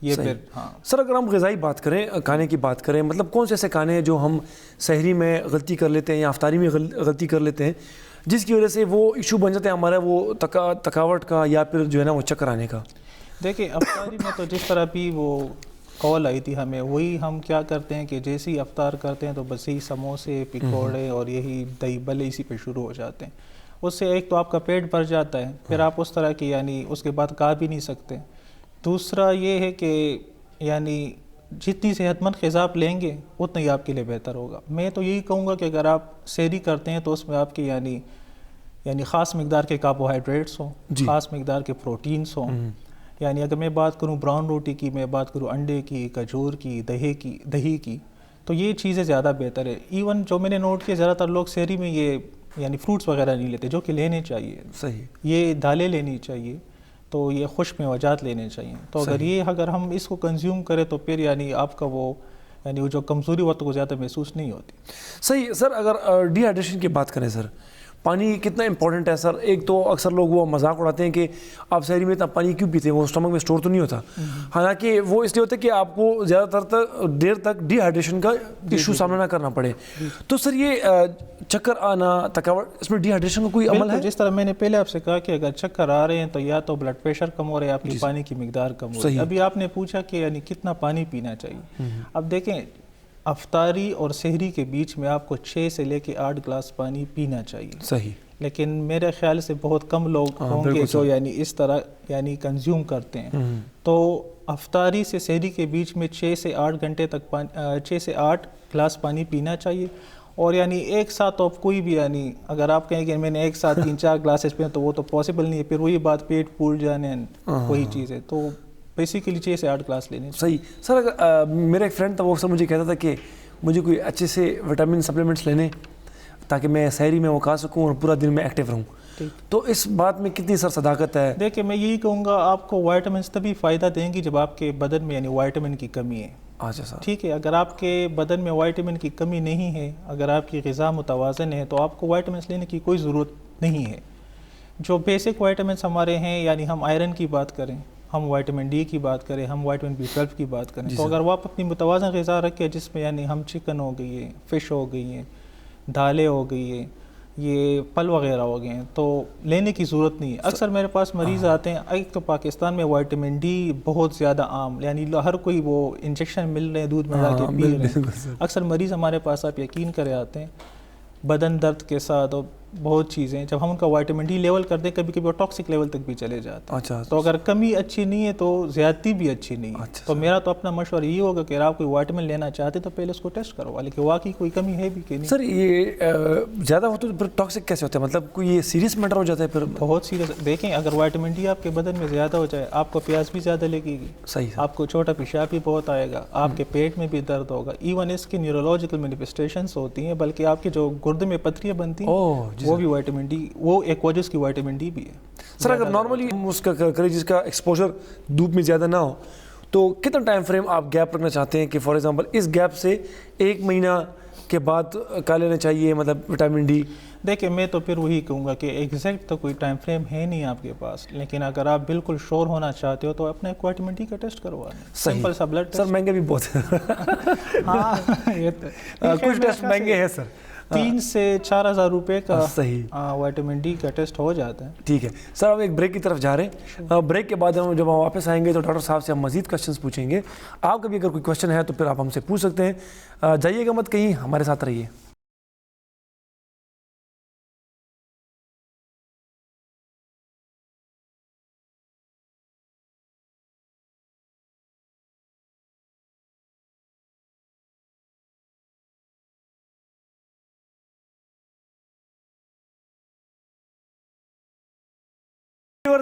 Speaker 4: یہ پھر. ہاں
Speaker 1: سر, اگر ہم غذائی بات کریں, کھانے کی بات کریں, مطلب کون سے ایسے کھانے ہیں جو ہم سحری میں غلطی کر لیتے ہیں یا افطاری میں غلطی کر لیتے ہیں جس کی وجہ سے وہ ایشو بن جاتے ہیں ہمارا, وہ تھکاوٹ کا یا پھر جو ہے نا وہ چکر آنے کا؟
Speaker 4: دیکھیں افطاری میں تو جس طرح بھی وہ کال آئی تھی ہمیں, وہی ہم کیا کرتے ہیں کہ جیسے ہی افطار کرتے ہیں تو بس یہی سموسے پکوڑے اور یہی دہی بلے اسی پہ شروع ہو جاتے ہیں. اس سے ایک تو آپ کا پیٹ بھر جاتا ہے, پھر آپ اس طرح کی یعنی اس کے بعد کھا بھی نہیں سکتے. دوسرا یہ ہے کہ یعنی جتنی صحت مند غذا آپ لیں گے اتنا ہی آپ کے لیے بہتر ہوگا. میں تو یہی کہوں گا کہ اگر آپ سحری کرتے ہیں تو اس میں آپ کی یعنی خاص مقدار کے کاربوہائیڈریٹس ہوں, خاص مقدار کے پروٹینس ہوں. یعنی اگر میں بات کروں براؤن روٹی کی, میں بات کروں انڈے کی, کھجور کی, دہی کی, تو یہ چیزیں زیادہ بہتر ہے. ایون جو میں نے نوٹ کیا زیادہ تر لوگ سحری میں یہ یعنی فروٹس وغیرہ نہیں لیتے, جو کہ لینے چاہیے.
Speaker 1: صحیح.
Speaker 4: یہ دالیں لینی چاہیے, تو یہ خشک میوجات لینے چاہیے. تو اگر ہم اس کو کنزیوم کریں تو پھر یعنی آپ کا وہ یعنی جو کمزوری وقت کو زیادہ محسوس نہیں ہوتی.
Speaker 1: صحیح. سر اگر ڈی ہائیڈریشن کی بات کریں سر, پانی کتنا امپورٹنٹ ہے سر؟ ایک تو اکثر لوگ وہ مذاق اڑاتے ہیں کہ آپ سحری میں اتنا پانی کیوں پیتے ہیں, وہ اسٹمک میں اسٹور تو نہیں ہوتا. حالانکہ وہ اس لیے ہوتا ہے کہ آپ کو زیادہ تر دیر تک ڈی ہائیڈریشن کا ایشو سامنا نہ کرنا پڑے. تو سر یہ چکر آنا, تھکاوٹ, اس میں ڈی ہائیڈریشن کا کوئی عمل ہے؟
Speaker 4: جس طرح میں نے پہلے آپ سے کہا کہ اگر چکر آ رہے ہیں تو یا تو بلڈ پریشر کم ہو رہا ہے, آپ کی پانی کی مقدار کم ہو رہی ہے. ابھی آپ نے پوچھا کہ یعنی کتنا پانی پینا چاہیے. اب دیکھیں افطاری اور سحری کے بیچ میں آپ کو 6 سے لے کے 8 گلاس پانی پینا چاہیے.
Speaker 1: صحیح.
Speaker 4: لیکن میرے خیال سے بہت کم لوگ ہوں گے جو یعنی اس طرح یعنی کنزیوم کرتے ہیں. تو افطاری سے سحری کے بیچ میں 6 سے 8 گھنٹے تک 6 سے 8 گلاس پانی پینا چاہیے. اور یعنی ایک ساتھ تو آپ کوئی بھی یعنی اگر آپ کہیں کہ میں نے ایک ساتھ 3-4 گلاسز پئے تو وہ تو پاسبل نہیں ہے, پھر وہی بات پیٹ پھول جانے وہی چیز ہے. تو بیسیکلی 6 سے 8 گلاس لینے.
Speaker 1: صحیح. سر اگر میرا ایک فرینڈ تھا وہ سر مجھے کہتا تھا کہ مجھے کوئی اچھے سے وٹامن سپلیمنٹس لینے تاکہ میں سحری میں وہ کھا سکوں اور پورا دن میں ایکٹیو رہوں. تو اس بات میں کتنی سر صداقت ہے؟
Speaker 4: دیکھیں میں یہی کہوں گا آپ کو وائٹامنس تبھی فائدہ دیں گی جب آپ کے بدن میں یعنی وائٹامن کی کمی ہے.
Speaker 1: اچھا سر.
Speaker 4: ٹھیک ہے, اگر آپ کے بدن میں وائٹامن کی کمی نہیں ہے, اگر آپ کی غذا متوازن ہے تو آپ کو وائٹامنس لینے کی کوئی ضرورت نہیں ہے. جو بیسک وائٹامنس ہمارے ہیں یعنی ہم آئرن کی بات کریں, ہم وائٹامن ڈی کی بات کریں, ہم وائٹامن B12 کی بات کریں, تو اگر وہ آپ اپنی متوازن غذا رکھیں جس میں یعنی ہم چکن ہو گئی ہے, فش ہو گئی ہیں, دالیں ہو گئی ہیں, یہ پھل وغیرہ ہو گئے ہیں, تو لینے کی ضرورت نہیں ہے. اکثر میرے پاس مریض آتے ہیں, ایک تو پاکستان میں وائٹامن ڈی بہت زیادہ عام, یعنی ہر کوئی وہ انجیکشن مل رہے ہیں, دودھ میں ڈال کے پی رہے ہیں. اکثر مریض ہمارے پاس آپ یقین کرے آتے ہیں بدن درد کے ساتھ, اور بہت چیزیں ہیں. جب ہم ان کا وائٹامن ڈی لیول کر دیں کبھی کبھی وہ ٹاکسک لیول تک بھی چلے جاتے ہیں.
Speaker 1: اچھا.
Speaker 4: تو اگر کمی اچھی نہیں ہے تو زیادتی بھی اچھی نہیں ہے. تو میرا تو اپنا مشورہ یہ ہوگا کہ اگر آپ کوئی وائٹامن لینا چاہتے تو پہلے اس کو ٹیسٹ کروا لیں کہ واقعی کوئی کمی ہے بھی کہ نہیں.
Speaker 1: سر یہ زیادہ ہوتا ہے تو پھر ٹاکسک کیسے ہوتا ہے, مطلب کوئی یہ سیریس میٹر ہو جاتا ہے پھر؟
Speaker 4: بہت سیریس. دیکھیں اگر وائٹامن ڈی آپ کے بدن میں زیادہ ہو جائے آپ کو پیاس بھی زیادہ لگے گی,
Speaker 1: صحیح,
Speaker 4: آپ کو چھوٹا پیشاب بھی بہت آئے گا, آپ کے پیٹ میں بھی درد ہوگا. ایون اس کی نیورولوجیکل مینیفیسٹیشنس ہوتی ہیں, بلکہ آپ کے جو گردے میں پتھریاں بنتی ہیں وہ بھی وائٹامن ڈی, وہ ایک وجہ اس کی وائٹامن ڈی بھی ہے.
Speaker 1: سر اگر نارملی اس کا کریں جس کا ایکسپوجر دھوپ میں زیادہ نہ ہو تو کتنا ٹائم فریم آپ گیپ رکھنا چاہتے ہیں کہ فار ایگزامپل اس گیپ سے 1 مہینہ کے بعد کھا لینا چاہیے مطلب وٹامن ڈی؟
Speaker 4: دیکھیں میں تو پھر وہی کہوں گا کہ ایگزیکٹ تو کوئی ٹائم فریم ہے نہیں آپ کے پاس, لیکن اگر آپ بالکل شور ہونا چاہتے ہو تو اپنا ایک وائٹامن ڈی کا ٹیسٹ کروا لیں. سمپل سا بلڈ ٹیسٹ.
Speaker 1: سر مہنگے بھی بہت ہیں. ہاں کچھ ٹیسٹ مہنگے ہیں سر,
Speaker 4: 3 سے 4 ہزار روپے کا
Speaker 1: صحیح
Speaker 4: وائٹامن ڈی کا ٹیسٹ ہو جاتا ہے.
Speaker 1: ٹھیک ہے سر, ہم ایک بریک کی طرف جا رہے ہیں. بریک کے بعد جب ہم واپس آئیں گے تو ڈاکٹر صاحب سے ہم مزید کوشچنس پوچھیں گے. آپ کا بھی اگر کوئی کوشچن ہے تو پھر آپ ہم سے پوچھ سکتے ہیں. جائیے گا مت کہیں, ہمارے ساتھ رہیے.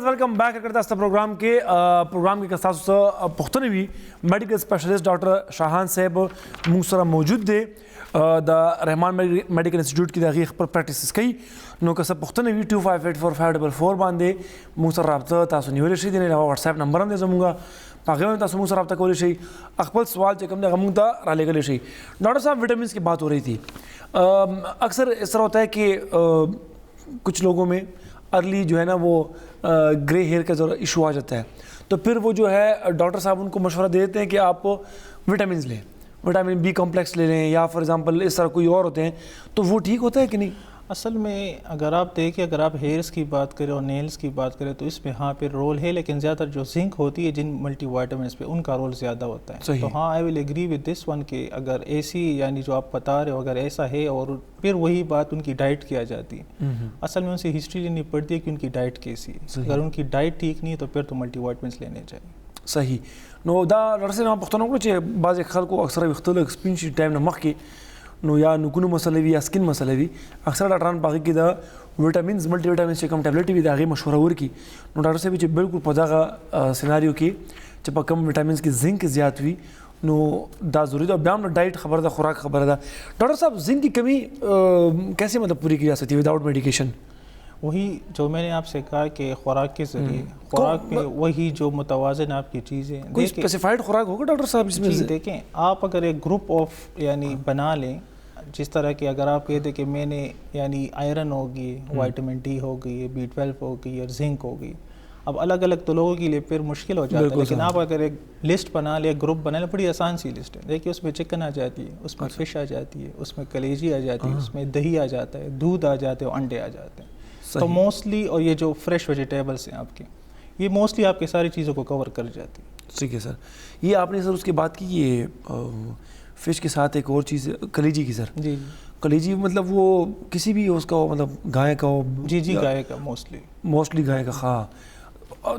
Speaker 1: ویلکم بیک کرتا ہے پروگرام کے ساتھ پختنوی میڈیکل اسپیشلسٹ ڈاکٹر شاہان صاحب مونگ موجود دے دا رحمان میڈیکل انسٹیٹیوٹ کی داغی پر پریکٹس کئی نو کا سب پختنوی 25844544 باندھے مونگ سر رابطہ تاسو نیولے شي دین علاوہ واٹس ایپ نمبر هم دے زمونگا پاگے میں تاسو مونگ سر رابطہ کولی شي خپل سوال چکم دے غمونگ تا را لے گلے شي. ڈاکٹر صاحب وٹامنس کی بات ہو رہی تھی, اکثر اس طرح ہوتا ہے کہ کچھ لوگوں میں ارلی جو ہے نا وہ گرے ہیئر کا ذرا ایشو آ جاتا ہے, تو پھر وہ جو ہے ڈاکٹر صاحب ان کو مشورہ دے دیتے ہیں کہ آپ وٹامنز لیں, وٹامن بی کمپلیکس لے لیں, یا فار ایگزامپل اس طرح کوئی اور ہوتے ہیں, تو وہ ٹھیک ہوتا ہے کہ نہیں؟
Speaker 4: اصل میں اگر آپ دیکھیں, اگر آپ ہیئرس کی بات کریں اور نیلز کی بات کریں تو اس میں ہاں پہ رول ہے, لیکن زیادہ تر جو زنک ہوتی ہے جن ملٹی وائٹامنس پہ ان کا رول زیادہ ہوتا ہے. تو ہاں آئی ول ایگری ود دس ون کہ اگر ایسی یعنی جو آپ بتا رہے ہو اگر ایسا ہے, اور پھر وہی بات ان کی ڈائٹ کی آ جاتی ہے. اصل میں ان سے ہسٹری لینی پڑتی ہے کہ ان کی ڈائٹ کیسی ہے. اگر ان کی ڈائٹ ٹھیک نہیں ہے تو پھر تو ملٹی وائٹامنس لینے چاہیے.
Speaker 1: صحیح. نو دا ډاکټر صاحب پښتنو کو چې بعض خلکو اکثر وختلو سپین ټایم نه مخکې نو یا نکونو مسله وي یا سکن مسله وي, اکثر ډاکټران باغې کې د وټامینز ملټي وټامینز چې کوم ټابلیټ وي د هغې مشوره ورکړي. نو ډاکټر صاحب چې بالکل په دغه سیناریو کې چې په کوم وټامینز کې زنک زیات وي نو دا ضروری ده. بیا هم ډایټ خبره ده, خوراک خبره ده. ډاکټر صاحب زنک کی کمی کیسے مطلب پوری کی جا سکتی ہے وداؤٹ میڈیکیشن؟
Speaker 4: وہی جو میں نے آپ سے کہا کہ خوراک کے ذریعے, خوراک میں وہی جو متوازن آپ کی چیزیں.
Speaker 1: کوئی اسپیسیفائڈ خوراک ہوگا ڈاکٹر صاحب اس میں؟
Speaker 4: دیکھیں آپ اگر ایک گروپ آف یعنی بنا لیں, جس طرح کہ اگر آپ کہتے کہ میں نے یعنی آئرن ہوگی, وائٹامن ڈی ہوگی, B12 ہوگی اور زنک ہوگی, اب الگ الگ تو لوگوں کے لیے پھر مشکل ہو جاتا ہے. لیکن آپ اگر ایک لسٹ بنا لیں, ایک گروپ بنا لیں, بڑی آسان سی لسٹ ہے. دیکھیے اس میں چکن آ جاتی ہے, اس میں فش آ جاتی ہے, اس میں کلیجی آ جاتی ہے, اس میں دہی آ جاتا ہے, دودھ آ جاتے ہیں, انڈے آ جاتے ہیں. تو موسٹلی, اور یہ جو فریش ویجیٹیبلس ہیں آپ کے, یہ موسٹلی آپ کی ساری چیزوں کو کور کر جاتی ہے.
Speaker 1: ٹھیک ہے سر. یہ آپ نے سر اس کی بات کی, یہ فش کے ساتھ ایک اور چیز کلیجی کی سر.
Speaker 4: جی
Speaker 1: کلیجی مطلب وہ کسی بھی اس کا ہو, مطلب گائے کا ہو؟
Speaker 4: جی گائے کا موسٹلی
Speaker 1: گائے کا. ہاں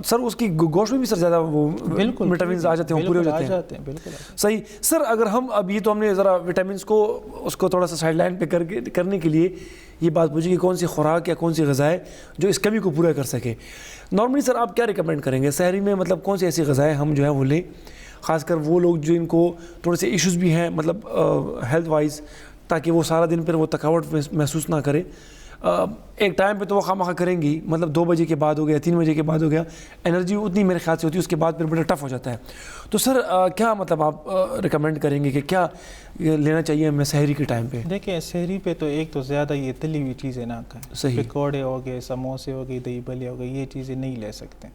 Speaker 1: سر اس کی گوشت میں بھی سر زیادہ وہ بالکل وٹامنز آ جاتے ہیں, پورے ہو جاتے ہیں. بالکل صحیح. سر اگر ہم اب یہ تو ہم نے ذرا وٹامنس کو اس کو تھوڑا سا سائڈ لائن پہ کرنے کے لیے یہ بات پوچھی کہ کون سی خوراک یا کون سی غذائیں جو اس کمی کو پورا کر سکے. نارملی سر آپ کیا ریکمینڈ کریں گے سحری میں, مطلب کون سی ایسی غذائیں ہم جو ہے وہ لیں, خاص کر وہ لوگ جو ان کو تھوڑے سے ایشوز بھی ہیں مطلب ہیلتھ وائز, تاکہ وہ سارا دن پھر وہ تھکاوٹ محسوس نہ کرے. ایک ٹائم پہ تو وہ خواہ کریں گی, مطلب 2 بجے کے بعد ہو گیا, 3 بجے کے بعد ہو گیا, انرجی اتنی میرے خیال سے ہوتی ہے, اس کے بعد پھر بڑا ٹف ہو جاتا ہے. تو سر کیا مطلب آپ ریکمینڈ کریں گے کہ کیا لینا چاہیے ہمیں سحری کے ٹائم پہ؟
Speaker 4: دیکھیں سحری پہ تو ایک تو زیادہ یہ تلی ہوئی چیزیں نہ کھائیں.
Speaker 1: صحیح.
Speaker 4: پکوڑے ہو گئے, سموسے ہو گئے, دہی بھلے ہو گئے, یہ چیزیں نہیں لے سکتے.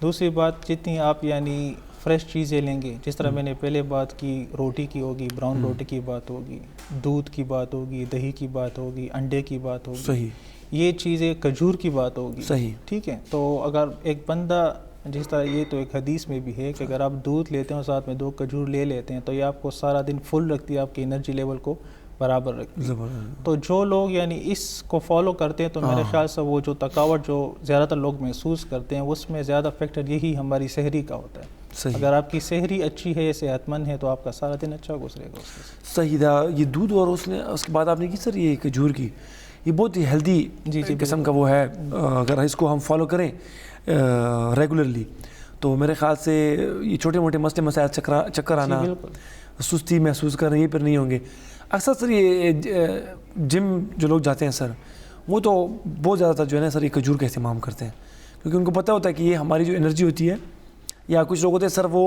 Speaker 4: دوسری بات, جتنی آپ یعنی فریش چیزیں لیں گے, جس طرح میں نے پہلے بات کی, روٹی کی ہوگی, براؤن روٹی کی بات ہوگی, دودھ کی بات ہوگی, دہی کی بات ہوگی, انڈے کی بات ہوگی.
Speaker 1: صحیح.
Speaker 4: یہ چیزیں, کھجور کی بات ہوگی.
Speaker 1: صحیح.
Speaker 4: ٹھیک ہے. تو اگر ایک بندہ, جس طرح یہ تو ایک حدیث میں بھی ہے کہ اگر آپ دودھ لیتے ہیں اور ساتھ میں 2 کھجور لے لیتے ہیں تو یہ آپ کو سارا دن فل رکھتی ہے, آپ کی انرجی لیول کو برابر رکھتی ہے. تو جو لوگ یعنی اس کو فالو کرتے ہیں تو میرے خیال سے وہ جو تھکاوٹ جو زیادہ تر لوگ محسوس کرتے ہیں اس میں زیادہ فیکٹر یہی ہماری سحری کا ہوتا ہے. اگر آپ کی سحری اچھی ہے, صحت مند ہے, تو آپ کا سارا دن اچھا گزرے گا.
Speaker 1: صحیح تھا. یہ دودھ اور اس کے بعد آپ نے کی سر یہ کھجور کی, یہ بہت ہی ہیلدی قسم کا وہ ہے. اگر اس کو ہم فالو کریں ریگولرلی تو میرے خیال سے یہ چھوٹے موٹے مسئلے مسائل چکر آنا, سستی محسوس کرنا, یہ پھر نہیں ہوں گے. اکثر سر یہ جم جو لوگ جاتے ہیں سر, وہ تو بہت زیادہ تر جو ہے نا سر یہ کھجور کا استعمال کرتے ہیں, کیونکہ ان کو پتہ ہوتا ہے کہ یہ ہماری جو انرجی ہوتی ہے, یا کچھ لوگ ہوتے ہیں سر وہ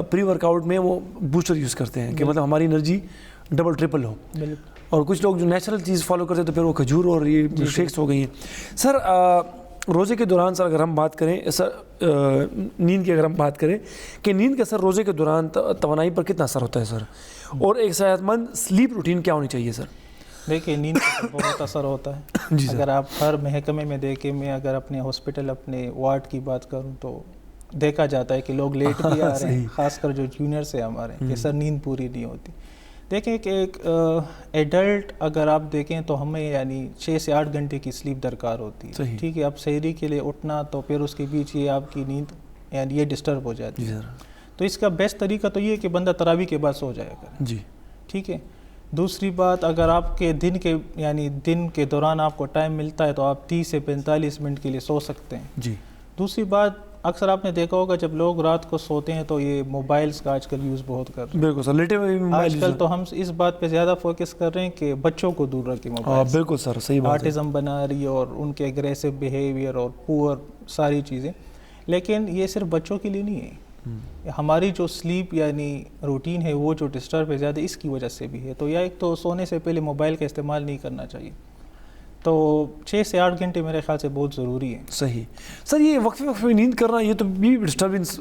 Speaker 1: پری ورک آؤٹ میں وہ بوسٹر یوز کرتے ہیں کہ مطلب ہماری انرجی ڈبل ٹرپل ہو, اور کچھ لوگ جو نیچرل چیز فالو کرتے ہیں تو پھر وہ کھجور اور یہ شیکس ہو گئی ہیں. سر روزے کے دوران سر اگر ہم بات کریں سر نیند کی, اگر ہم بات کریں کہ نیند کا سر روزے کے دوران توانائی پر کتنا اثر ہوتا ہے سر, اور ایک صحت مند سلیپ روٹین کیا ہونی چاہیے سر؟
Speaker 4: دیکھیے نیند کا بہت اثر ہوتا ہے. اگر آپ ہر محکمے میں دیکھیں, میں اگر اپنے ہاسپٹل اپنے وارڈ کی بات کروں تو دیکھا جاتا ہے کہ لوگ لیٹ بھی آ رہے ہیں, خاص کر جو جونیئرس ہیں ہمارے, کہ سر نیند پوری نہیں ہوتی. دیکھیں کہ ایک ایڈلٹ اگر آپ دیکھیں تو ہمیں یعنی 6 سے 8 گھنٹے کی سلیپ درکار ہوتی ہے. ٹھیک ہے, اب سحری کے لیے اٹھنا تو پھر اس کے بیچ یہ آپ کی نیند یعنی یہ ڈسٹرب ہو جاتی ہے. تو اس کا بیسٹ طریقہ تو یہ ہے کہ بندہ تراویح کے بعد سو جائے گا. جی ٹھیک ہے. دوسری بات, اگر آپ کے دن کے دوران آپ کو ٹائم ملتا ہے تو آپ 30 سے 45 منٹ کے لیے سو سکتے ہیں. جی. دوسری بات, اکثر آپ نے دیکھا ہوگا جب لوگ رات کو سوتے ہیں تو یہ موبائلز کا آج کل یوز بہت کر رہے ہیں. بالکل سر, لیٹے ہوئے آج کل تو ہم اس بات پہ زیادہ فوکس کر رہے ہیں کہ بچوں کو دور رکھیں موبائل. بالکل سر, صحیح بات ہے. آٹزم بنا رہی ہے اور ان کے اگریسو بیہیویئر اور پور ساری چیزیں, لیکن یہ صرف بچوں کے لیے نہیں ہے. ہماری جو سلیپ یعنی روٹین ہے وہ جو ڈسٹرب ہے زیادہ اس کی وجہ سے بھی ہے. تو یا ایک تو سونے سے پہلے موبائل کا استعمال نہیں کرنا چاہیے. تو 6 سے 8 گھنٹے میرے خیال سے بہت ضروری ہے. صحیح
Speaker 1: سر. یہ وقفے نیند کرنا یہ تو بھی ڈسٹربنس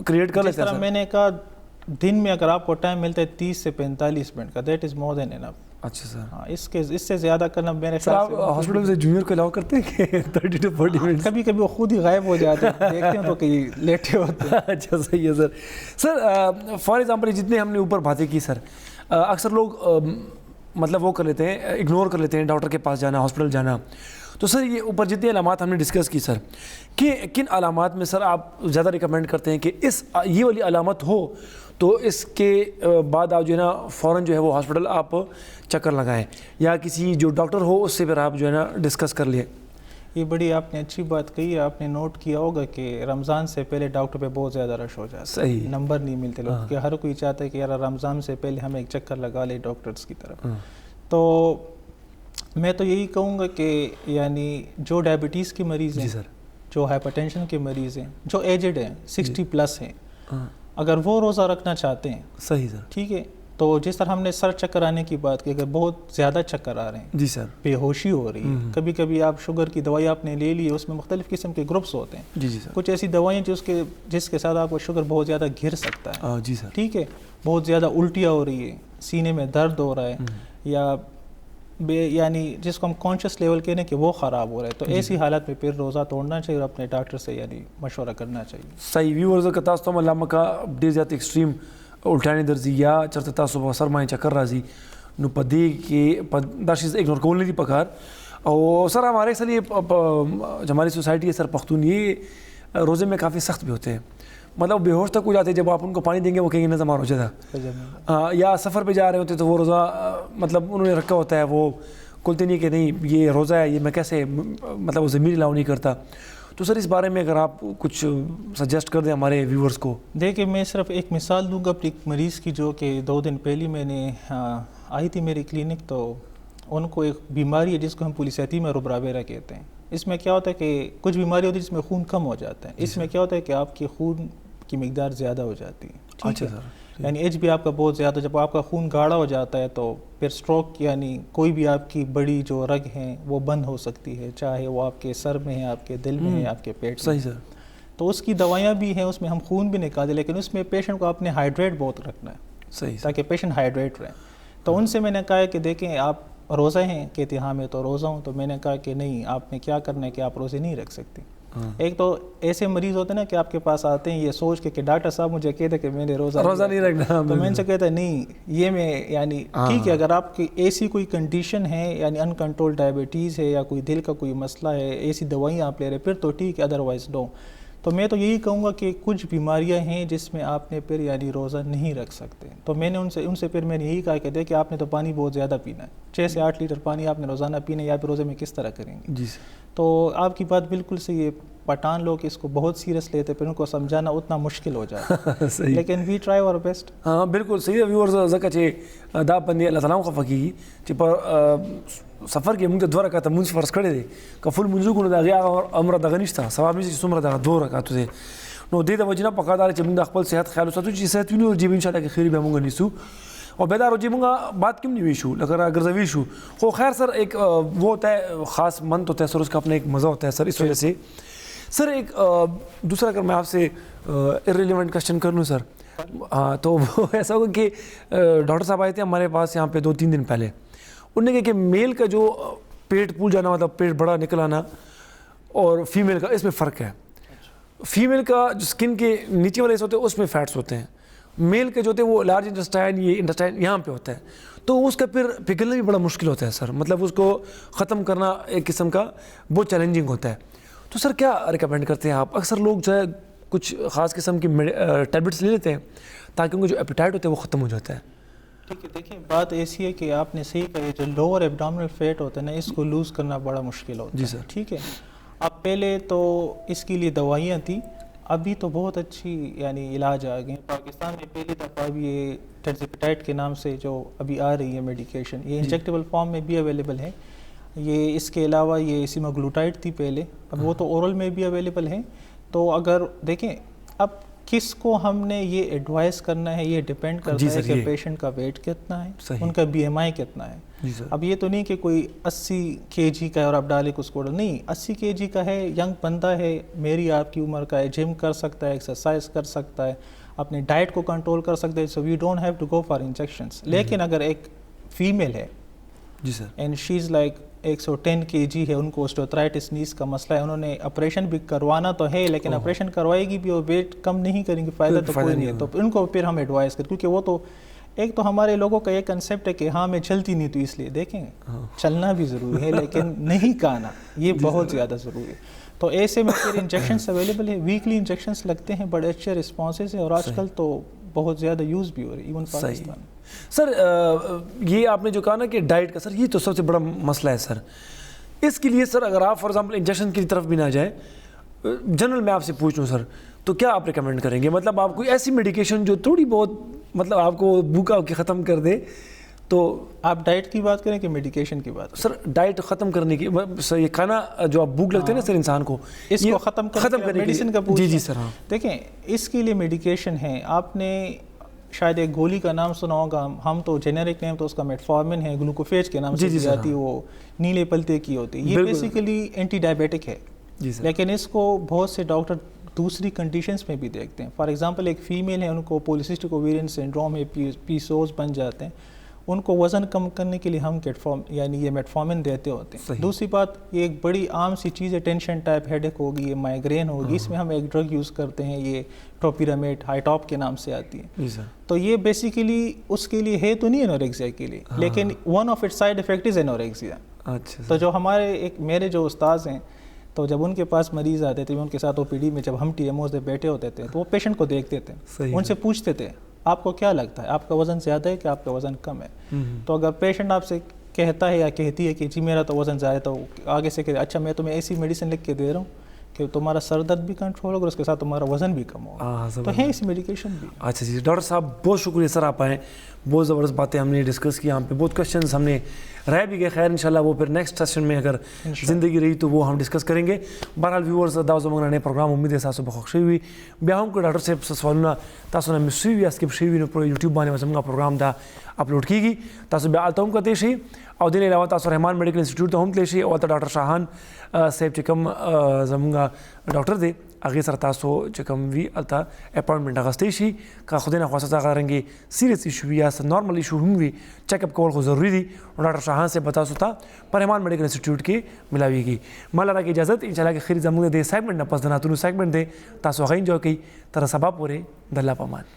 Speaker 1: کریٹ کر لیتا ہے.
Speaker 4: جس طرح میں نے کہا, دن میں اگر آپ کو ٹائم ملتا ہے 30 سے 45 منٹ کا, دیٹ از مور دین انف.
Speaker 1: اچھا سر.
Speaker 4: ہاں, اس سے زیادہ کرنا میرے خیال سے.
Speaker 1: آپ ہاسپٹل سے جونیئر کو الاؤ کرتے ہیں کہ 30 to 40 منٹ؟
Speaker 4: کبھی کبھی وہ خود ہی غائب ہو جاتے ہیں, دیکھتے ہیں تو کہیں لیٹے ہوتے ہیں.
Speaker 1: اچھا صحیح ہے سر. سر فار ایگزامپل جتنے ہم نے اوپر باتیں کی سر, اکثر لوگ مطلب وہ کر لیتے ہیں, اگنور کر لیتے ہیں ڈاکٹر کے پاس جانا, ہاسپٹل جانا. تو سر یہ اوپر جتنی علامات ہم نے ڈسکس کی سر, کہ کن علامات میں سر آپ زیادہ ریکمینڈ کرتے ہیں کہ یہ والی علامت ہو تو اس کے بعد آپ جو ہے نا فوراً جو ہے وہ ہاسپٹل آپ چکر لگائیں, یا کسی جو ڈاکٹر ہو اس سے پھر آپ جو ہے نا ڈسکس کر لیں؟
Speaker 4: یہ بڑی آپ نے اچھی بات کہی ہے. آپ نے نوٹ کیا ہوگا کہ رمضان سے پہلے ڈاکٹر پہ بہت زیادہ رش ہو جاتا ہے. صحیح. نمبر نہیں ملتے لوگ, کہ ہر کوئی چاہتا ہے کہ یار رمضان سے پہلے ہم ایک چکر لگا لیں ڈاکٹرز کی طرف. تو میں تو یہی کہوں گا کہ یعنی جو ڈائبٹیز کے مریض ہیں, جو ہائپر ٹینشن کے مریض ہیں, جو ایجڈ ہیں 60+ ہیں, اگر وہ روزہ رکھنا چاہتے ہیں, صحیح سر, ٹھیک ہے, تو جس طرح ہم نے سر چکر آنے کی بات کی, اگر بہت زیادہ چکر آ رہے ہیں, جی سر, بے ہوشی ہو رہی ہے, کبھی کبھی آپ شوگر کی دوائی آپ نے لے لی ہے, اس میں مختلف قسم کے گروپس ہوتے ہیں. جی جی سر. کچھ ایسی دوائیں جس کے ساتھ آپ کو شوگر بہت زیادہ گر سکتا ہے. جی سر. ٹھیک ہے. بہت زیادہ الٹیاں ہو رہی ہے, سینے میں درد ہو رہا ہے, یا یعنی جس کو ہم کانشیس لیول کہنے کہ وہ خراب ہو رہا ہے, تو ایسی حالت میں پھر روزہ توڑنا چاہیے اور اپنے ڈاکٹر سے یعنی مشورہ کرنا چاہیے.
Speaker 1: صحیح. ویورز کا تاسو ته علامه کا ډیر زیات ایکسټریم الټانی درځي یا چرته تاسو په سر باندې چکر راځي, نو په دې کې دا شیز اګنور کول نه دي پکار. او سر ہمارے سر یہ ہماری سوسائٹی ہے سر پختون, یہ روزے میں کافی سخت بھی ہوتے ہیں, مطلب بے ہوش تک ہو جاتے ہیں. جب آپ ان کو پانی دیں گے وہ کہیں گے نظم روزہ تھا, یا سفر پہ جا رہے ہوتے تو وہ روزہ مطلب انہوں نے رکھا ہوتا ہے, وہ کھلتے نہیں کہ نہیں یہ روزہ ہے, یہ میں کیسے مطلب وہ ضمیر الاؤ نہیں کرتا. تو سر اس بارے میں اگر آپ کچھ سجیسٹ کر دیں ہمارے ویورز کو.
Speaker 4: دیکھیں میں صرف ایک مثال دوں گا اپنی مریض کی, جو کہ 2 دن پہلے میں نے آئی تھی میری کلینک, تو ان کو ایک بیماری ہے جس کو ہم پولیسیاتی میں روبراویرا کہتے ہیں. اس میں کیا ہوتا ہے کہ کچھ بیماری ہوتی ہے جس میں خون کم ہو جاتا ہے, اس میں کیا ہوتا ہے کہ آپ کے خون کی مقدار زیادہ ہو جاتی ہے. اچھا سر. یعنی ایج بھی آپ کا بہت زیادہ, جب آپ کا خون گاڑھا ہو جاتا ہے تو پھر سٹروک یعنی کوئی بھی آپ کی بڑی جو رگ ہیں وہ بند ہو سکتی ہے, چاہے وہ آپ کے سر میں ہے, آپ کے دل میں ہے, آپ کے پیٹ میں. صحیح سر. تو اس کی دوائیاں بھی ہیں, اس میں ہم خون بھی نکالتے, لیکن اس میں پیشنٹ کو آپ نے ہائیڈریٹ بہت رکھنا ہے. صحیح. تاکہ پیشنٹ ہائیڈریٹ رہے. تو ان سے میں نے کہا کہ دیکھیں آپ روزہ ہیں, کہتے ہاں میں تو روزہ ہوں. تو میں نے کہا کہ نہیں, آپ نے کیا کرنا ہے کہ آپ روزے نہیں رکھ سکتے. ایک تو ایسے مریض ہوتے ہیں نا کہ آپ کے پاس آتے ہیں یہ سوچ کے کہ ڈاکٹر صاحب مجھے کہتے ہیں کہ میں نے روزہ
Speaker 1: نہیں رکھنا,
Speaker 4: تو میں ان سے کہتا ہے نہیں یہ میں یعنی ٹھیک ہے اگر آپ کی ایسی کوئی کنڈیشن ہے یعنی ان کنٹرول ڈائبٹیز ہے یا کوئی دل کا کوئی مسئلہ ہے, ایسی دوائیاں آپ لے رہے پھر تو ٹھیک ہے, ادروائز نو. تو میں تو یہی کہوں گا کہ کچھ بیماریاں ہیں جس میں آپ نے پھر یعنی روزہ نہیں رکھ سکتے. تو میں نے ان سے پھر میں نے یہی کہا کہ آپ نے تو پانی بہت زیادہ پینا ہے, 6 سے 8 لیٹر پانی آپ نے روزانہ پینا ہے, یا پھر روزے میں کس طرح کریں گے.
Speaker 1: جی
Speaker 4: تو آپ کی بات بالکل صحیح ہے. پٹھان لوگ اس کو بہت سیریس لیتے پھر ان کو سمجھانا اتنا مشکل ہو جائے لیکن وی ٹرائی اور بیسٹ.
Speaker 1: ہاں بالکل صحیح ہے. ویورز زکه چې دا باندې الله تعالی خو فقيه چې په سفر کې موږ د 2 رکعات مونږ فرض کړی دی کفل مونږ کو نه دا امر د غنښت ثواب نشي څومره دا 2 رکعات دي. نو دې د وجنه په کار چې موږ خپل صحت خیال وساتو چې صحت وینو جیب ان شاء الله کې خیر به موږ نیسو اور بیدار ہو جی منگا بات کیوں نہیں ہوئی شو لگر اگر زوی شو خو خیر سر ایک وہ ہوتا ہے خاص من تو ہوتا ہے سر اس کا اپنا ایک مزہ ہوتا ہے سر. اس وجہ سے سر ایک دوسرا اگر میں آپ سے ارریلیونٹ کوشچن کر لوں سر, ہاں تو وہ ایسا ہوگا کہ ڈاکٹر صاحب آئے تھے ہمارے پاس یہاں پہ 2-3 دن پہلے. انہوں نے کہا کہ میل کا جو پیٹ پھول جانا مطلب پیٹ بڑا نکل آنا اور فیمیل کا اس میں فرق ہے. فیمیل کا جو اسکن کے نیچے والے حصے ہوتے ہیں اس میں فیٹس ہوتے ہیں, میل کے جو ہوتے ہیں وہ لارج انٹسٹائن یہ انٹسٹائن یہاں پہ ہوتا ہے, تو اس کا پھر پگھلنا بھی بڑا مشکل ہوتا ہے سر. مطلب اس کو ختم کرنا ایک قسم کا بہت چیلنجنگ ہوتا ہے. تو سر کیا ریکمینڈ کرتے ہیں آپ؟ اکثر لوگ جو ہے کچھ خاص قسم کی ٹیبلٹس لے لیتے ہیں تاکہ ان کا جو ایپیٹائٹ ہوتا ہے وہ ختم ہو جاتا ہے.
Speaker 4: ٹھیک ہے, دیکھیں بات ایسی ہے کہ آپ نے صحیح کہا, جو لوور ایبڈومینل فیٹ ہوتا ہے نا اس کو لوز کرنا بڑا مشکل ہوتا ہے.
Speaker 1: جی سر.
Speaker 4: ٹھیک ہے, اب پہلے تو اس کے لیے دوائیاں تھیں, ابھی تو بہت اچھی یعنی علاج آ گئے ہیں. پاکستان میں پہلی دفعہ ابھی یہ ٹرزیپٹائٹ کے نام سے جو ابھی آ رہی ہے میڈیکیشن, یہ انجیکٹیبل فارم میں بھی اویلیبل ہے. یہ اس کے علاوہ یہ سیماگلوٹائڈ تھی پہلے, اب وہ تو اورل میں بھی اویلیبل ہیں. تو اگر دیکھیں اب کس کو ہم نے یہ ایڈوائز کرنا ہے یہ ڈیپینڈ کرتا ہے کہ پیشنٹ کا ویٹ کتنا ہے, ان کا BMI کتنا ہے. اب یہ تو نہیں کہ کوئی 80 kg کا ہے اور آپ ڈالے اس کو نہیں, 80 kg کا ہے, ینگ بندہ ہے, میری آپ کی عمر کا ہے, جم کر سکتا ہے, ایکسرسائز کر سکتا ہے, اپنے ڈائٹ کو کنٹرول کر سکتا ہے, سو وی ڈونٹ ہیو ٹو گو فار انجیکشنس. لیکن اگر ایک فیمیل ہے
Speaker 1: جی سر
Speaker 4: اینڈ شی از لائک 110 kg ہے, ان کو اسٹوترائٹس نیز کا مسئلہ ہے, انہوں نے آپریشن بھی کروانا تو ہے لیکن آپریشن کروائے گی بھی اور ویٹ کم نہیں کریں گے, فائدہ تو کوئی نہیں ہے. تو ان کو پھر ہم ایڈوائز کریں, کیونکہ وہ تو ایک تو ہمارے لوگوں کا یہ کنسیپٹ ہے کہ ہاں میں چلتی نہیں تو اس لیے, دیکھیں چلنا بھی ضروری ہے لیکن نہیں کھانا یہ بہت زیادہ ضروری ہے. تو ایسے میں پھر انجیکشنس اویلیبل ہے, ویکلی انجیکشنس لگتے ہیں, بڑے اچھے رسپانسز ہیں اور آج کل تو بہت زیادہ یوز بھی ہو رہی ہے ایون پاکستان.
Speaker 1: سر یہ آپ نے جو کہا نا کہ ڈائٹ کا, سر یہ تو سب سے بڑا مسئلہ ہے سر. اس کے لیے سر اگر آپ فار ایگزامپل انجیکشن کی طرف بھی نہ جائیں, جنرل میں آپ سے پوچھ لوں سر, تو کیا آپ ریکمینڈ کریں گے؟ مطلب آپ کوئی ایسی میڈیکیشن جو تھوڑی بہت مطلب آپ کو بھوکا کے ختم کر دے. تو
Speaker 4: آپ ڈائٹ کی بات کریں کہ میڈیکیشن کی بات؟
Speaker 1: سر ڈائٹ ختم کرنے کی, سر یہ کھانا جو آپ بھوک لگتے ہیں نا سر انسان کو,
Speaker 4: اس کو ختم کرنے میڈیسن کا پوچھ.
Speaker 1: جی جی سر. ہاں
Speaker 4: دیکھیں اس کے لیے میڈیکیشن ہے, آپ نے شاید ایک گولی کا نام سنا ہوگا, ہم تو جنیرک نیم تو اس کا میٹفارمن ہے, گلوکوفیج کے نام سے دی جاتی, وہ نیلے پلتے کی ہوتی ہے. یہ بیسیکلی اینٹی ڈائبیٹک ہے لیکن اس کو بہت سے ڈاکٹر دوسری کنڈیشنز میں بھی دیکھتے ہیں. فار ایگزامپل ایک فیمیل ہے, ان کو پولیسسٹک اوویرین سنڈروم ہے, PCOS بن جاتے ہیں, ان کو وزن کم کرنے کے لیے ہم یعنی یہ میٹفارمن دیتے ہوتے ہیں. دوسری بات یہ ایک بڑی عام سی چیز ہے, ٹینشن ٹائپ ہیڈ ایک ہوگی, یہ مائیگرین ہوگی, اس میں ہم ایک ڈرگ یوز کرتے ہیں, یہ ٹوپیرامیٹ ہائی ٹاپ کے نام سے آتی ہے. تو یہ بیسیکلی اس کے لیے ہے تو نہیں انوریکسیا کے لیے, لیکن ون آف اٹس سائڈ افیکٹ از انوریکسیا. تو جو ہمارے میرے جو استاذ ہیں, تو جب ان کے پاس مریض آتے تھے, ان کے ساتھ OPD میں جب ہم TMOs میں بیٹھے ہوتے تھے تو وہ پیشنٹ کو دیکھتے تھے, ان سے پوچھتے تھے آپ کو کیا لگتا ہے, آپ کا وزن زیادہ ہے کہ آپ کا وزن کم ہے؟ تو اگر پیشنٹ آپ سے کہتا ہے یا کہتی ہے کہ جی میرا تو وزن زیادہ ہے, تو آگے سے کہتے اچھا میں تمہیں ایسی میڈیسن لکھ کے دے رہا ہوں کہ تمہارا سر درد بھی کنٹرول ہوگا اور اس کے ساتھ تمہارا وزن بھی کم ہوگا. تو ہے اس میڈیکیشن بھی.
Speaker 1: اچھا جی ڈاکٹر صاحب بہت شکریہ سر, آپ آئیں, بہت زبردست باتیں ہم نے ڈسکس کی, یہاں پہ بہت کوشچنز ہم نے رہ بھی گئے. خیر انشاءاللہ وہ پھر نیکسٹ سیشن میں اگر زندگی رہی تو وہ ہم ڈسکس کریں گے. بہرحال ویورز دا زموږ نن پروګرام امید ہے تاسو به خوښ شوي. بیا هم که ډاکټر صاحب څه سوالونه تاسو نه مس شوي یا سکپ شوي نو پر یوټیوب باندې زموږ پروګرام دا اپلوډ کیږي, تاسو بیا هلته هم کتلی شئ. او دې نه علاوه تاسو رحمان میډیکل انسټیټیوټ ته هم تللی شئ او هلته ډاکټر شاهان صاحب چې کوم زموږ ډاکټر دی هغې سره تاسو چې کوم وي هلته اپاینټمنټ اخیستی شي. که خدای نخواسته هغه رنګې سیریس ایشو وي یا څه نارمل ایشو هم وي چیک اپ کول خو ضروري دي. او ډاکټر شاهان صاحب به تاسو ته په رحمان میډیکل انسټیټیوټ کې ملاویږي. ما لره کې اجازت انشاءالله کې خیر زموږ د سیګمنټ نه پس د ناتونو سیګمنټ دی تاسو هغه انجوای کوئ. تر سبا پورې د الله په امان.